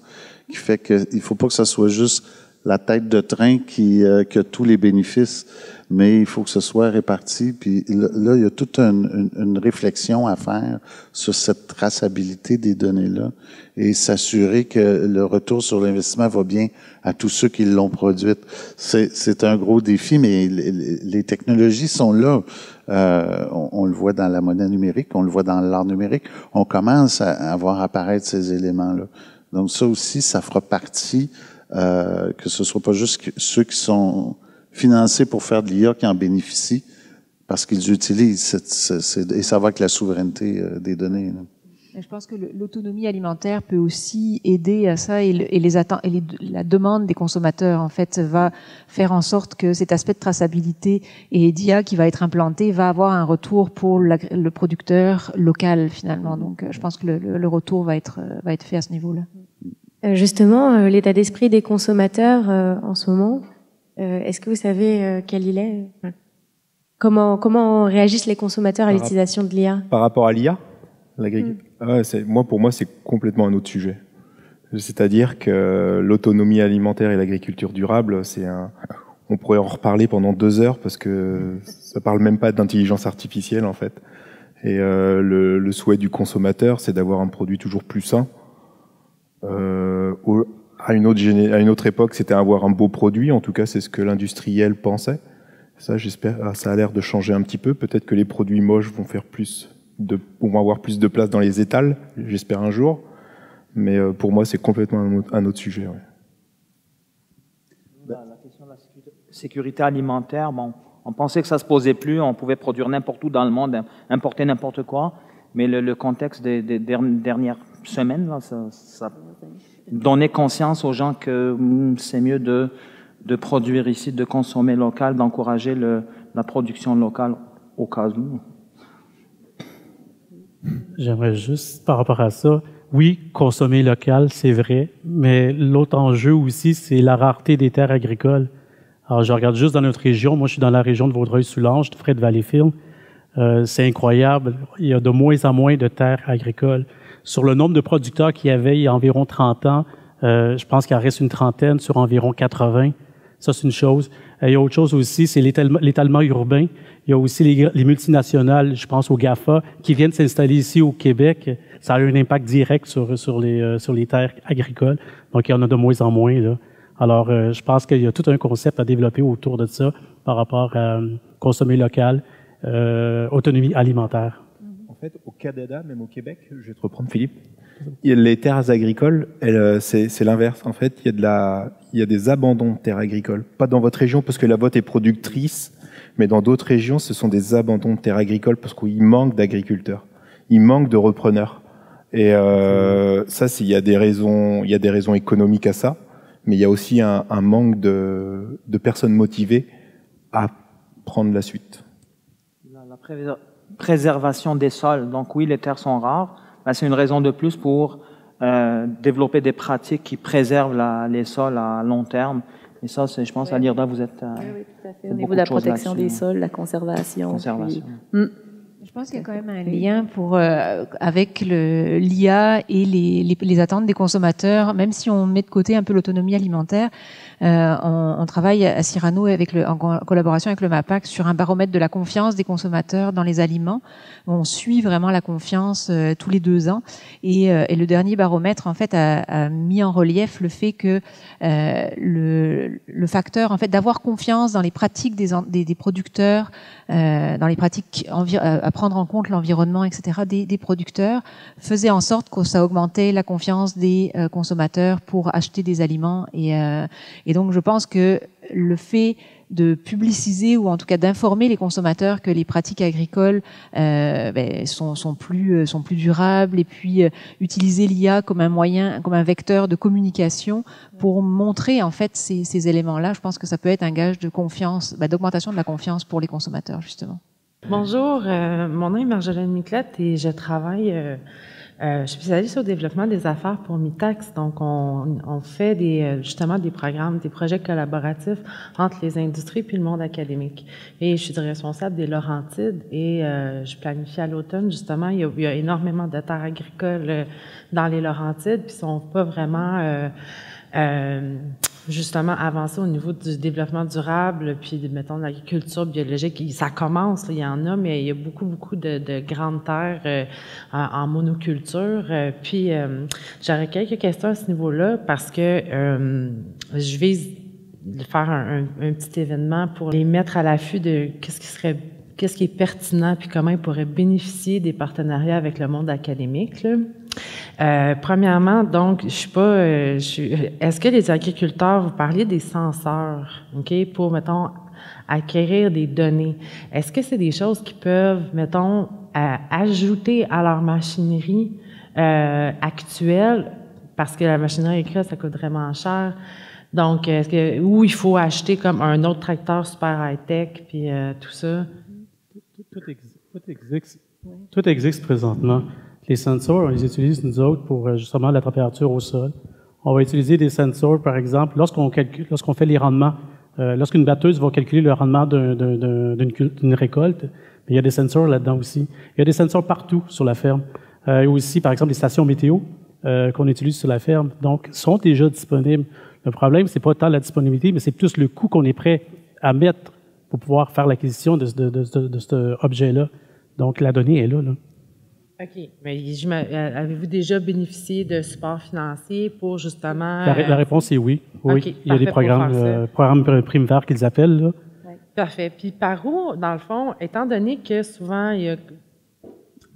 qui fait qu'il faut pas que ça soit juste la tête de train qui a tous les bénéfices, mais il faut que ce soit réparti. Puis là, il y a toute une réflexion à faire sur cette traçabilité des données-là et s'assurer que le retour sur l'investissement va bien à tous ceux qui l'ont produite. C'est un gros défi, mais les technologies sont là. On le voit dans la monnaie numérique, on le voit dans l'art numérique. On commence à voir apparaître ces éléments-là. Donc ça aussi, ça fera partie, que ce soit pas juste ceux qui sont financés pour faire de l'IA qui en bénéficient, parce qu'ils utilisent, et ça va avec la souveraineté des données. Là. Je pense que l'autonomie alimentaire peut aussi aider à ça et la demande des consommateurs en fait va faire en sorte que cet aspect de traçabilité et d'IA qui va être implanté va avoir un retour pour le producteur local finalement. Donc je pense que le retour va être fait à ce niveau-là. Justement, l'état d'esprit des consommateurs en ce moment, est-ce que vous savez quel il est? Comment réagissent les consommateurs à l'utilisation de l'IA? Par rapport à l'IA, pour moi, c'est complètement un autre sujet. C'est-à-dire que l'autonomie alimentaire et l'agriculture durable, on pourrait en reparler pendant 2 heures parce que ça parle même pas d'intelligence artificielle en fait. Et le souhait du consommateur, c'est d'avoir un produit toujours plus sain. À une autre époque, c'était avoir un beau produit. En tout cas, c'est ce que l'industriel pensait. Ça, j'espère, ça a l'air de changer un petit peu. Peut-être que les produits moches vont avoir plus de place dans les étals. J'espère un jour. Mais pour moi, c'est complètement un autre sujet. Ouais. La question de la sécurité alimentaire, on pensait que ça se posait plus. On pouvait produire n'importe où dans le monde, importer n'importe quoi. Mais le contexte des dernières semaines, là, ça donnait conscience aux gens que c'est mieux de produire ici, de consommer local, d'encourager la production locale au cas où. J'aimerais juste, par rapport à ça, oui, consommer local, c'est vrai, mais l'autre enjeu aussi, c'est la rareté des terres agricoles. Alors, je regarde juste dans notre région. Moi, je suis dans la région de Vaudreuil-Soulanges, de Fred-Valleyfield. C'est incroyable. Il y a de moins en moins de terres agricoles. Sur le nombre de producteurs qu'il y avait il y a environ 30 ans, je pense qu'il en reste une trentaine sur environ 80. Ça, c'est une chose. Il y a autre chose aussi, c'est l'étalement urbain. Il y a aussi les multinationales, je pense aux GAFA, qui viennent s'installer ici au Québec. Ça a un impact direct sur les terres agricoles. Donc, il y en a de moins en moins, là. Alors, je pense qu'il y a tout un concept à développer autour de ça par rapport à consommer local, autonomie alimentaire. En fait, au Canada, même au Québec, je vais te reprendre, Philippe, les terres agricoles, c'est l'inverse. En fait, il y a des abandons de terres agricoles. Pas dans votre région, parce que la vôtre est productrice, mais dans d'autres régions, ce sont des abandons de terres agricoles parce qu'il manque d'agriculteurs. Il manque de repreneurs. Et ça, il y a des raisons économiques à ça, mais il y a aussi un manque de personnes motivées à prendre la suite. La préservation des sols. Donc oui, les terres sont rares. C'est une raison de plus pour développer des pratiques qui préservent les sols à long terme. Et ça, je pense, à l'IRDA, vous êtes... oui, tout à fait. Au niveau de la protection des sols, la conservation. Je pense qu'il y a quand même un lien avec l'IA et les attentes des consommateurs, même si on met de côté un peu l'autonomie alimentaire. On travaille à Cyrano en collaboration avec le MAPAC sur un baromètre de la confiance des consommateurs dans les aliments. On suit vraiment la confiance tous les 2 ans et le dernier baromètre en fait a mis en relief le fait que le facteur en fait d'avoir confiance dans les pratiques des producteurs, dans les pratiques à prendre en compte l'environnement, etc. des producteurs faisait en sorte que ça augmentait la confiance des consommateurs pour acheter des aliments et donc je pense que le fait de publiciser ou en tout cas d'informer les consommateurs que les pratiques agricoles sont plus durables et puis utiliser l'IA comme un moyen, comme un vecteur de communication pour montrer en fait ces éléments-là, je pense que ça peut être un gage de confiance, d'augmentation de la confiance pour les consommateurs justement. Bonjour, mon nom est Marjolaine Miclette et je travaille Je suis spécialiste au développement des affaires pour Mitax, donc on fait justement des programmes, des projets collaboratifs entre les industries puis le monde académique. Et je suis responsable des Laurentides et je planifie à l'automne, justement, il y a énormément de terres agricoles dans les Laurentides, puis ils sont pas vraiment justement avancé au niveau du développement durable, puis mettons de l'agriculture biologique. Ça commence, il y en a, mais il y a beaucoup de grandes terres en monoculture. Puis j'aurais quelques questions à ce niveau-là parce que je vise de faire un petit événement pour les mettre à l'affût de qu'est-ce qui est pertinent, puis comment ils pourraient bénéficier des partenariats avec le monde académique, là. Premièrement, donc, est-ce que les agriculteurs, vous parliez des senseurs, OK, pour, mettons, acquérir des données. Est-ce que c'est des choses qui peuvent, mettons, ajouter à leur machinerie actuelle, parce que la machinerie agricole, ça coûte vraiment cher. Donc, où il faut acheter comme un autre tracteur super high-tech, puis tout ça? Tout existe présentement. Les sensors, on les utilise, nous autres, pour justement la température au sol. On va utiliser des sensors, par exemple, lorsqu'on fait les rendements, lorsqu'une batteuse va calculer le rendement d'une récolte, il y a des sensors là-dedans aussi. Il y a des sensors partout sur la ferme. Et aussi, par exemple, les stations météo qu'on utilise sur la ferme, donc, sont déjà disponibles. Le problème, c'est pas tant la disponibilité, mais c'est plus le coût qu'on est prêt à mettre pour pouvoir faire l'acquisition de cet objet-là. Donc, la donnée est là. OK. Mais avez-vous déjà bénéficié de support financier pour justement... La réponse est oui. Oui. Okay, il y a des programmes Primevert qu'ils appellent, là. Oui. Parfait. Puis par où, dans le fond, étant donné que souvent, il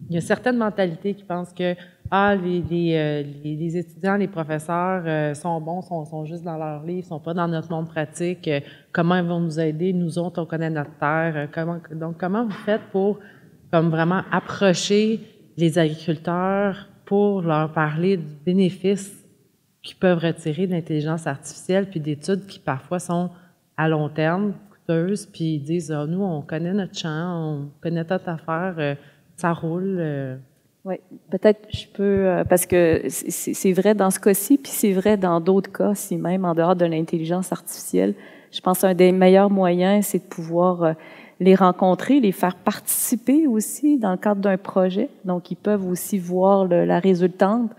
y a certaines mentalités qui pensent que les étudiants, les professeurs sont bons, sont juste dans leur livre, sont pas dans notre monde pratique. Comment ils vont nous aider? Nous autres, on connaît notre terre. Comment vous faites pour comme vraiment approcher les agriculteurs pour leur parler du bénéfice qu'ils peuvent retirer de l'intelligence artificielle, puis d'études qui parfois sont à long terme, coûteuses, puis ils disent nous, on connaît notre champ, on connaît notre affaire, ça roule. Oui, peut-être je peux, parce que c'est vrai dans ce cas-ci, puis c'est vrai dans d'autres cas, si même en dehors de l'intelligence artificielle. Je pense qu'un des meilleurs moyens, c'est de pouvoir les rencontrer, les faire participer aussi dans le cadre d'un projet. Donc, ils peuvent aussi voir la résultante.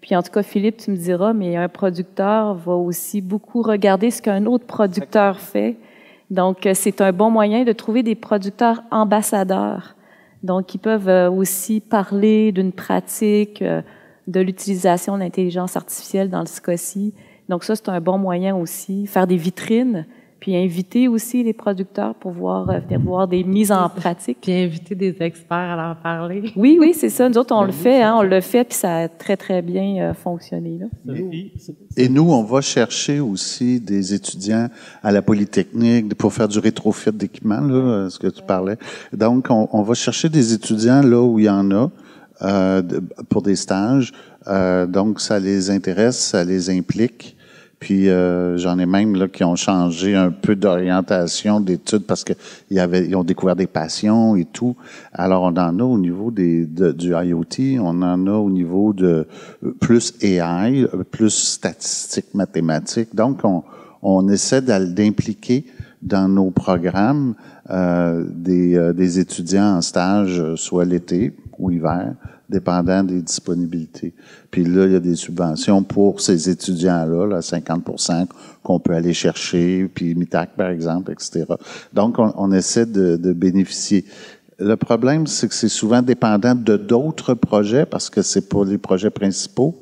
Puis, en tout cas, Philippe, tu me diras, mais un producteur va aussi beaucoup regarder ce qu'un autre producteur fait. Donc, c'est un bon moyen de trouver des producteurs ambassadeurs. Donc, ils peuvent aussi parler d'une pratique, de l'utilisation de l'intelligence artificielle dans ce cas-ci. Donc, ça, c'est un bon moyen aussi. Faire des vitrines, puis inviter aussi les producteurs pour venir voir des mises en pratique. Puis inviter des experts à leur parler. Oui, c'est ça. Nous autres, on le fait, on le fait, puis ça a très, très bien fonctionné, là. Et nous, on va chercher aussi des étudiants à la Polytechnique pour faire du rétrofit d'équipements, là, ce que tu parlais. Donc, on va chercher des étudiants là où il y en a pour des stages. Donc, ça les intéresse, ça les implique. Puis j'en ai même là qui ont changé un peu d'orientation d'études parce que ils ont découvert des passions et tout. Alors on en a au niveau du IoT, on en a au niveau de plus AI, plus statistiques, mathématiques. Donc on essaie d'impliquer dans nos programmes des étudiants en stage, soit l'été ou l'hiver, dépendant des disponibilités. Puis là, il y a des subventions pour ces étudiants-là, là, 50% qu'on peut aller chercher, puis MITAC, par exemple, etc. Donc, on essaie de bénéficier. Le problème, c'est que c'est souvent dépendant de d'autres projets, parce que c'est pas les projets principaux.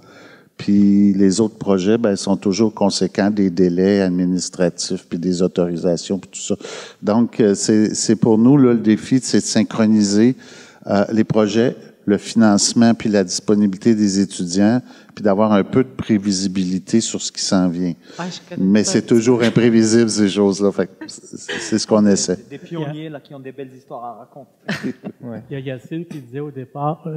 Puis les autres projets, ben, sont toujours conséquents des délais administratifs, puis des autorisations, puis tout ça. Donc, c'est pour nous, là, le défi, c'est de synchroniser les projets, le financement puis la disponibilité des étudiants, puis d'avoir un peu de prévisibilité sur ce qui s'en vient. Ouais, mais c'est toujours imprévisible, ces choses-là. Fait que c'est ce qu'on essaie. Des pionniers là, qui ont des belles histoires à raconter. Ouais. Il y a Yacine qui disait au départ,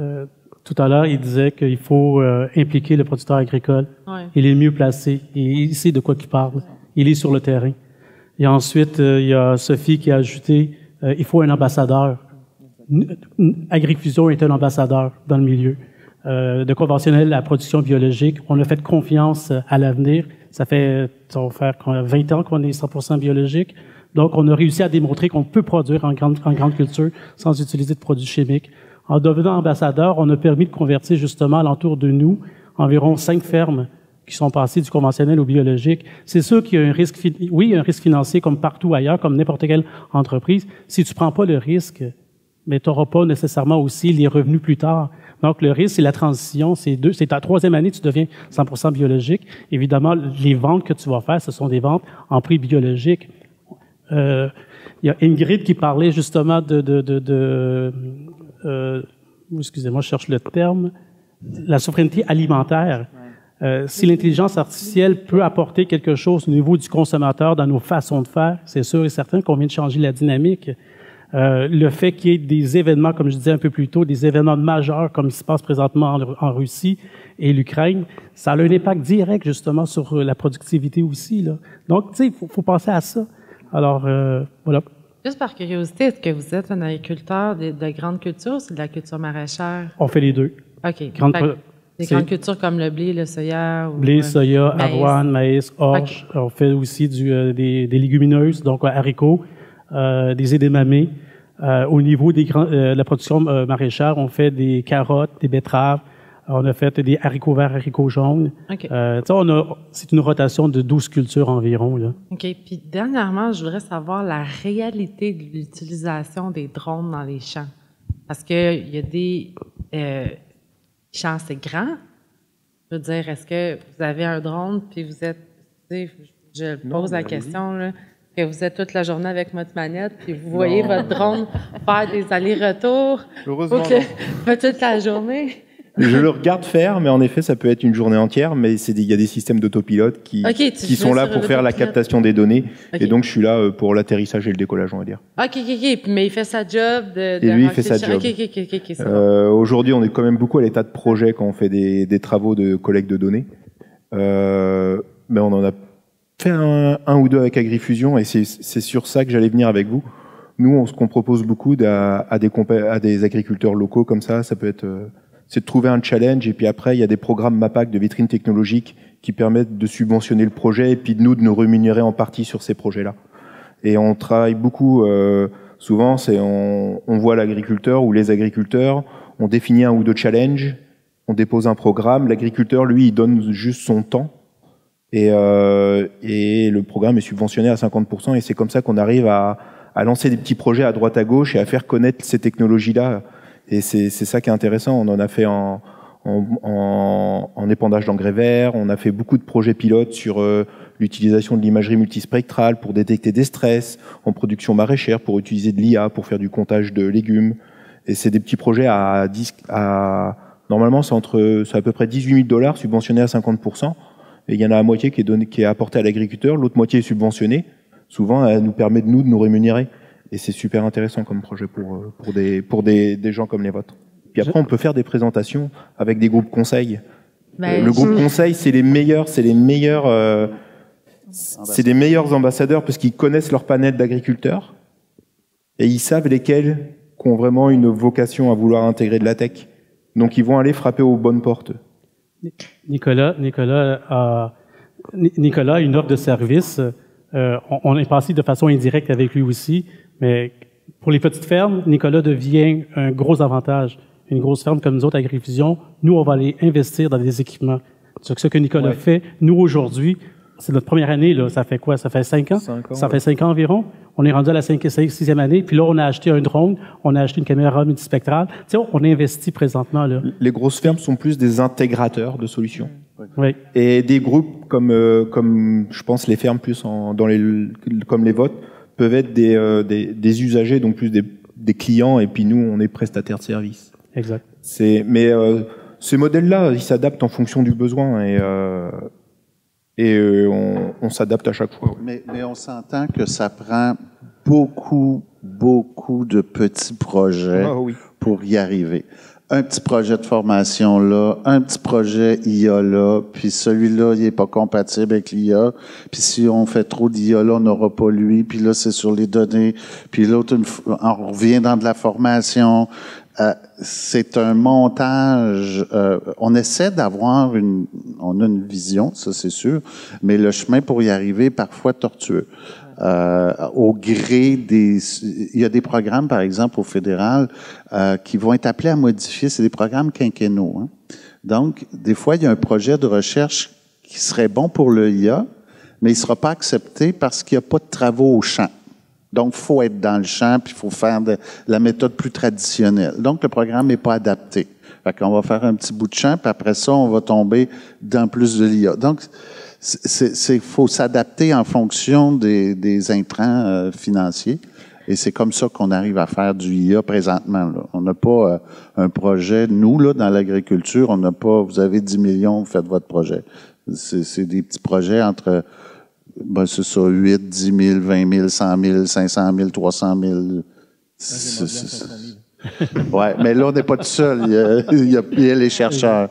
tout à l'heure, il disait qu'il faut impliquer le producteur agricole. Ouais. Il est mieux placé. Il sait de quoi il parle. Il est sur le terrain. Et ensuite, il y a Sophie qui a ajouté, il faut un ambassadeur. Agrifusion est un ambassadeur dans le milieu. de conventionnel à la production biologique. On a fait confiance à l'avenir. Ça va faire 20 ans qu'on est 100% biologique. Donc, on a réussi à démontrer qu'on peut produire en grande culture sans utiliser de produits chimiques. En devenant ambassadeur, on a permis de convertir justement alentour de nous environ 5 fermes qui sont passées du conventionnel au biologique. C'est sûr qu'il y a un risque, un risque financier comme partout ailleurs, comme n'importe quelle entreprise. Si tu prends pas le risque, mais tu n'auras pas nécessairement aussi les revenus plus tard. Donc, le risque, c'est la transition. C'est ta 3e année, tu deviens 100% biologique. Évidemment, les ventes que tu vas faire, ce sont des ventes en prix biologique. Il y a Ingrid qui parlait justement excusez-moi, je cherche le terme, la souveraineté alimentaire. Si l'intelligence artificielle peut apporter quelque chose au niveau du consommateur dans nos façons de faire, c'est sûr et certain qu'on vient de changer la dynamique. Le fait qu'il y ait des événements, comme je disais un peu plus tôt, des événements majeurs comme il se passe présentement en Russie et l'Ukraine, ça a un impact direct justement sur la productivité aussi, là. Donc, tu sais, il faut penser à ça. Alors, voilà. Juste par curiosité, est-ce que vous êtes un agriculteur de grande culture ou c'est de la culture maraîchère? On fait les deux. OK. Des grandes cultures comme le blé, le soya? Blé, soya, avoine, maïs, orge. Okay. On fait aussi des légumineuses, donc haricots, des edamamés. Au niveau de la production maraîchère, on fait des carottes, des betteraves. On a fait des haricots verts, haricots jaunes. Okay. C'est une rotation de 12 cultures environ, là. OK. Puis, dernièrement, je voudrais savoir la réalité de l'utilisation des drones dans les champs. Parce que il y a des champs assez grands. Je veux dire, est-ce que vous avez un drone puis vous êtes, je pose la question, là, que vous êtes toute la journée avec votre manette puis vous voyez votre drone faire des allers-retours. Heureusement. Toute la journée. Je le regarde faire, mais en effet, ça peut être une journée entière, mais il y a des systèmes d'autopilote qui sont là pour faire la captation des données. Okay. Et donc, je suis là pour l'atterrissage et le décollage, on va dire. OK. Mais il fait sa job et lui, il fait sa job. Aujourd'hui, on est quand même beaucoup à l'état de projet quand on fait des travaux de collecte de données. Mais on en a fait un ou deux avec Agrifusion, et c'est sur ça que j'allais venir avec vous. Nous, ce qu'on propose beaucoup à des agriculteurs locaux comme ça peut être... c'est de trouver un challenge, et puis après, il y a des programmes MAPAC de vitrines technologiques qui permettent de subventionner le projet et puis de nous rémunérer en partie sur ces projets-là. Et on travaille beaucoup, souvent, on voit l'agriculteur ou les agriculteurs, on définit un ou deux challenges, on dépose un programme, l'agriculteur, lui, il donne juste son temps, et le programme est subventionné à 50%, et c'est comme ça qu'on arrive à lancer des petits projets à droite à gauche et à faire connaître ces technologies-là. Et c'est ça qui est intéressant. On en a fait en épandage d'engrais verts. On a fait beaucoup de projets pilotes sur l'utilisation de l'imagerie multispectrale pour détecter des stress, en production maraîchère pour utiliser de l'IA pour faire du comptage de légumes. Et c'est des petits projets normalement c'est à peu près $18 000 subventionnés à 50%. Et il y en a la moitié qui est apportée à l'agriculteur, l'autre moitié est subventionnée. Souvent, elle nous permet de nous rémunérer. Et c'est super intéressant comme projet pour des gens comme les vôtres. Puis après, on peut faire des présentations avec des groupes conseils. Le groupe conseil, c'est les meilleurs ambassadeurs parce qu'ils connaissent leur panel d'agriculteurs et ils savent lesquels qui ont vraiment une vocation à vouloir intégrer de la tech. Donc, ils vont aller frapper aux bonnes portes. Nicolas a une offre de service. On est passé de façon indirecte avec lui aussi. Mais pour les petites fermes, Nicolas devient un gros avantage. Une grosse ferme comme nous autres, Agrifusion, nous, on va aller investir dans des équipements. C'est ce que Nicolas fait. Nous, aujourd'hui, c'est notre première année, là. Ça fait quoi? Ça fait 5 ans? Ça fait 5 ans environ. On est rendu à la 6e année. Puis là, on a acheté un drone. On a acheté une caméra multispectrale. Tu sais, on investit présentement, là. Les grosses fermes sont plus des intégrateurs de solutions. Oui. Et des groupes comme je pense, les fermes plus comme les vôtres, peuvent être des usagers, donc plus des clients, et puis nous, on est prestataires de services. Exact. Mais ces modèles-là, ils s'adaptent en fonction du besoin, et on s'adapte à chaque fois. Mais on s'entend que ça prend beaucoup de petits projets pour y arriver. un petit projet de formation là, un petit projet IA là, puis celui-là, il est pas compatible avec l'IA, puis si on fait trop d'IA là, on n'aura pas lui, puis là, c'est sur les données, puis l'autre, on revient dans de la formation. C'est un montage. On essaie d'avoir on a une vision, ça c'est sûr, mais le chemin pour y arriver est parfois tortueux. Au gré il y a des programmes, par exemple, au fédéral, qui vont être appelés à modifier. C'est des programmes quinquennaux. Hein. Donc, des fois, il y a un projet de recherche qui serait bon pour le IA, mais il ne sera pas accepté parce qu'il n'y a pas de travaux au champ. Donc, il faut être dans le champ, puis il faut faire de la méthode plus traditionnelle. Donc, le programme n'est pas adapté. Fait qu'on va faire un petit bout de champ, puis après ça, on va tomber dans plus de l'IA. Donc, faut s'adapter en fonction des intrants financiers. Et c'est comme ça qu'on arrive à faire du IA présentement. Là. On n'a pas un projet, nous, là, dans l'agriculture, on n'a pas, vous avez 10 millions, vous faites votre projet. C'est des petits projets entre... Ben, c'est ça, 8, 10 000, 20 000, 100 000, 500 000, 300 000. Ouais, mais là, on n'est pas tout seul. Il y a les chercheurs.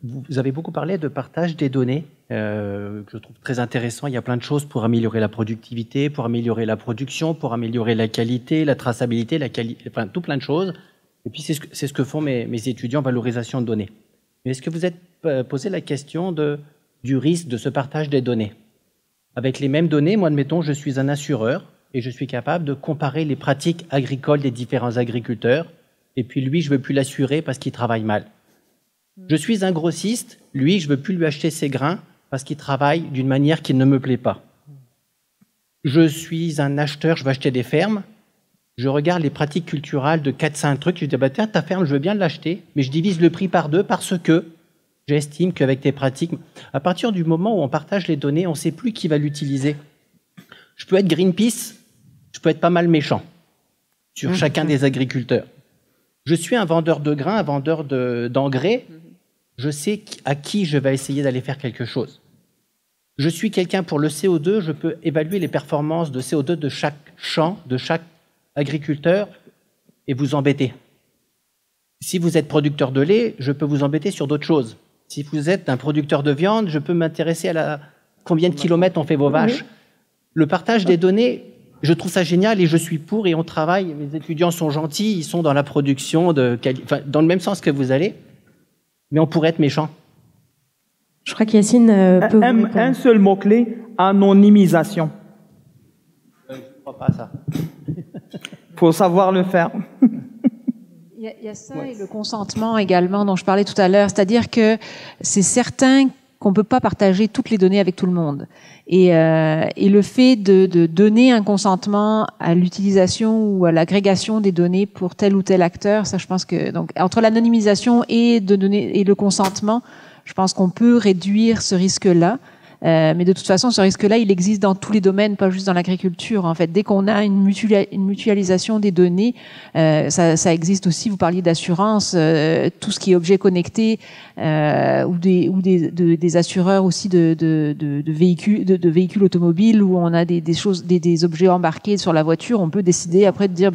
Vous avez beaucoup parlé de partage des données, que je trouve très intéressant. Il y a plein de choses pour améliorer la productivité, pour améliorer la production, pour améliorer la qualité, la traçabilité, enfin, tout plein de choses. Et puis, c'est ce que font mes étudiants en valorisation de données. Mais est-ce que vous êtes posé la question du risque de ce partage des données? Avec les mêmes données, moi, admettons, je suis un assureur et je suis capable de comparer les pratiques agricoles des différents agriculteurs. Et puis lui, je ne veux plus l'assurer parce qu'il travaille mal. Je suis un grossiste, lui, je ne veux plus lui acheter ses grains parce qu'il travaille d'une manière qui ne me plaît pas. Je suis un acheteur, je veux acheter des fermes. Je regarde les pratiques culturelles de 4-5 trucs. Je dis, bah, tiens, ta ferme, je veux bien l'acheter, mais je divise le prix par 2 parce que j'estime qu'avec tes pratiques, à partir du moment où on partage les données, on ne sait plus qui va l'utiliser. Je peux être Greenpeace, je peux être pas mal méchant sur chacun des agriculteurs. Je suis un vendeur de grains, un vendeur d'engrais, je sais à qui je vais essayer d'aller faire quelque chose. Je suis quelqu'un pour le CO2, je peux évaluer les performances de CO2 de chaque champ, de chaque agriculteur et vous embêter. Si vous êtes producteur de lait, je peux vous embêter sur d'autres choses. Si vous êtes un producteur de viande, je peux m'intéresser à combien de kilomètres ont fait vos vaches. Le partage des données, je trouve ça génial et je suis pour et on travaille. Mes étudiants sont gentils, ils sont dans la production, dans le même sens que vous allez, mais on pourrait être méchant. Je crois qu'Yacine peut vous répondre. Un seul mot-clé, anonymisation. Je ne crois pas à ça. Il faut savoir le faire. Il y a ça et le consentement également dont je parlais tout à l'heure, c'est-à-dire que c'est certain qu'on ne peut pas partager toutes les données avec tout le monde. Et le fait de donner un consentement à l'utilisation ou à l'agrégation des données pour tel ou tel acteur, ça je pense que donc entre l'anonymisation et le consentement, je pense qu'on peut réduire ce risque-là. Mais de toute façon, ce risque-là, il existe dans tous les domaines, pas juste dans l'agriculture. En fait, dès qu'on a une mutualisation des données, ça existe aussi. Vous parliez d'assurance, tout ce qui est objet connecté ou des assureurs aussi de véhicules automobiles où on a des objets embarqués sur la voiture. On peut décider après de dire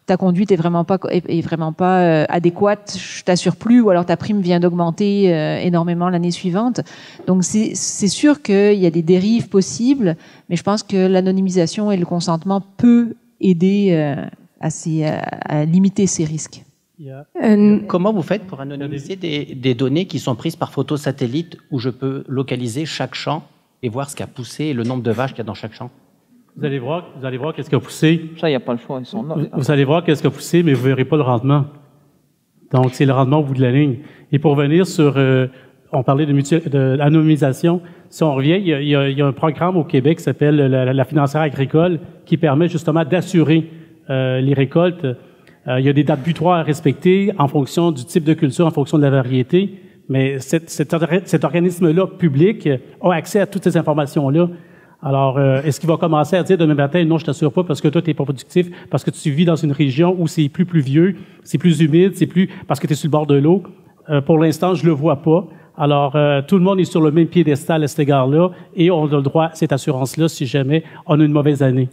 ta conduite est vraiment pas adéquate, je t'assure plus, ou alors ta prime vient d'augmenter énormément l'année suivante. Donc c'est sûr qu'il y a des dérives possibles, mais je pense que l'anonymisation et le consentement peut aider à limiter ces risques. Comment vous faites pour anonymiser des données qui sont prises par photo satellite où je peux localiser chaque champ et voir ce qui a poussé et le nombre de vaches qu'il y a dans chaque champ? Vous allez voir qu'est-ce qui a poussé. Ça, il n'y a pas le choix, ils sont là. Vous allez voir qu'est-ce qui a poussé, mais vous ne verrez pas le rendement. Donc, c'est le rendement au bout de la ligne. Et pour revenir sur, on parlait de l'anonymisation. Si on revient, il y a un programme au Québec qui s'appelle la financière agricole qui permet justement d'assurer les récoltes. Il y a des dates butoirs à respecter en fonction du type de culture, en fonction de la variété. Mais cet organisme-là, public, a accès à toutes ces informations-là. Alors, est-ce qu'il va commencer à dire demain matin, non, je t'assure pas parce que toi, tu n'es pas productif, parce que tu vis dans une région où c'est plus pluvieux, c'est plus humide, parce que tu es sur le bord de l'eau. Pour l'instant, je le vois pas. Alors, tout le monde est sur le même piédestal à cet égard-là et on a le droit à cette assurance-là si jamais on a une mauvaise année.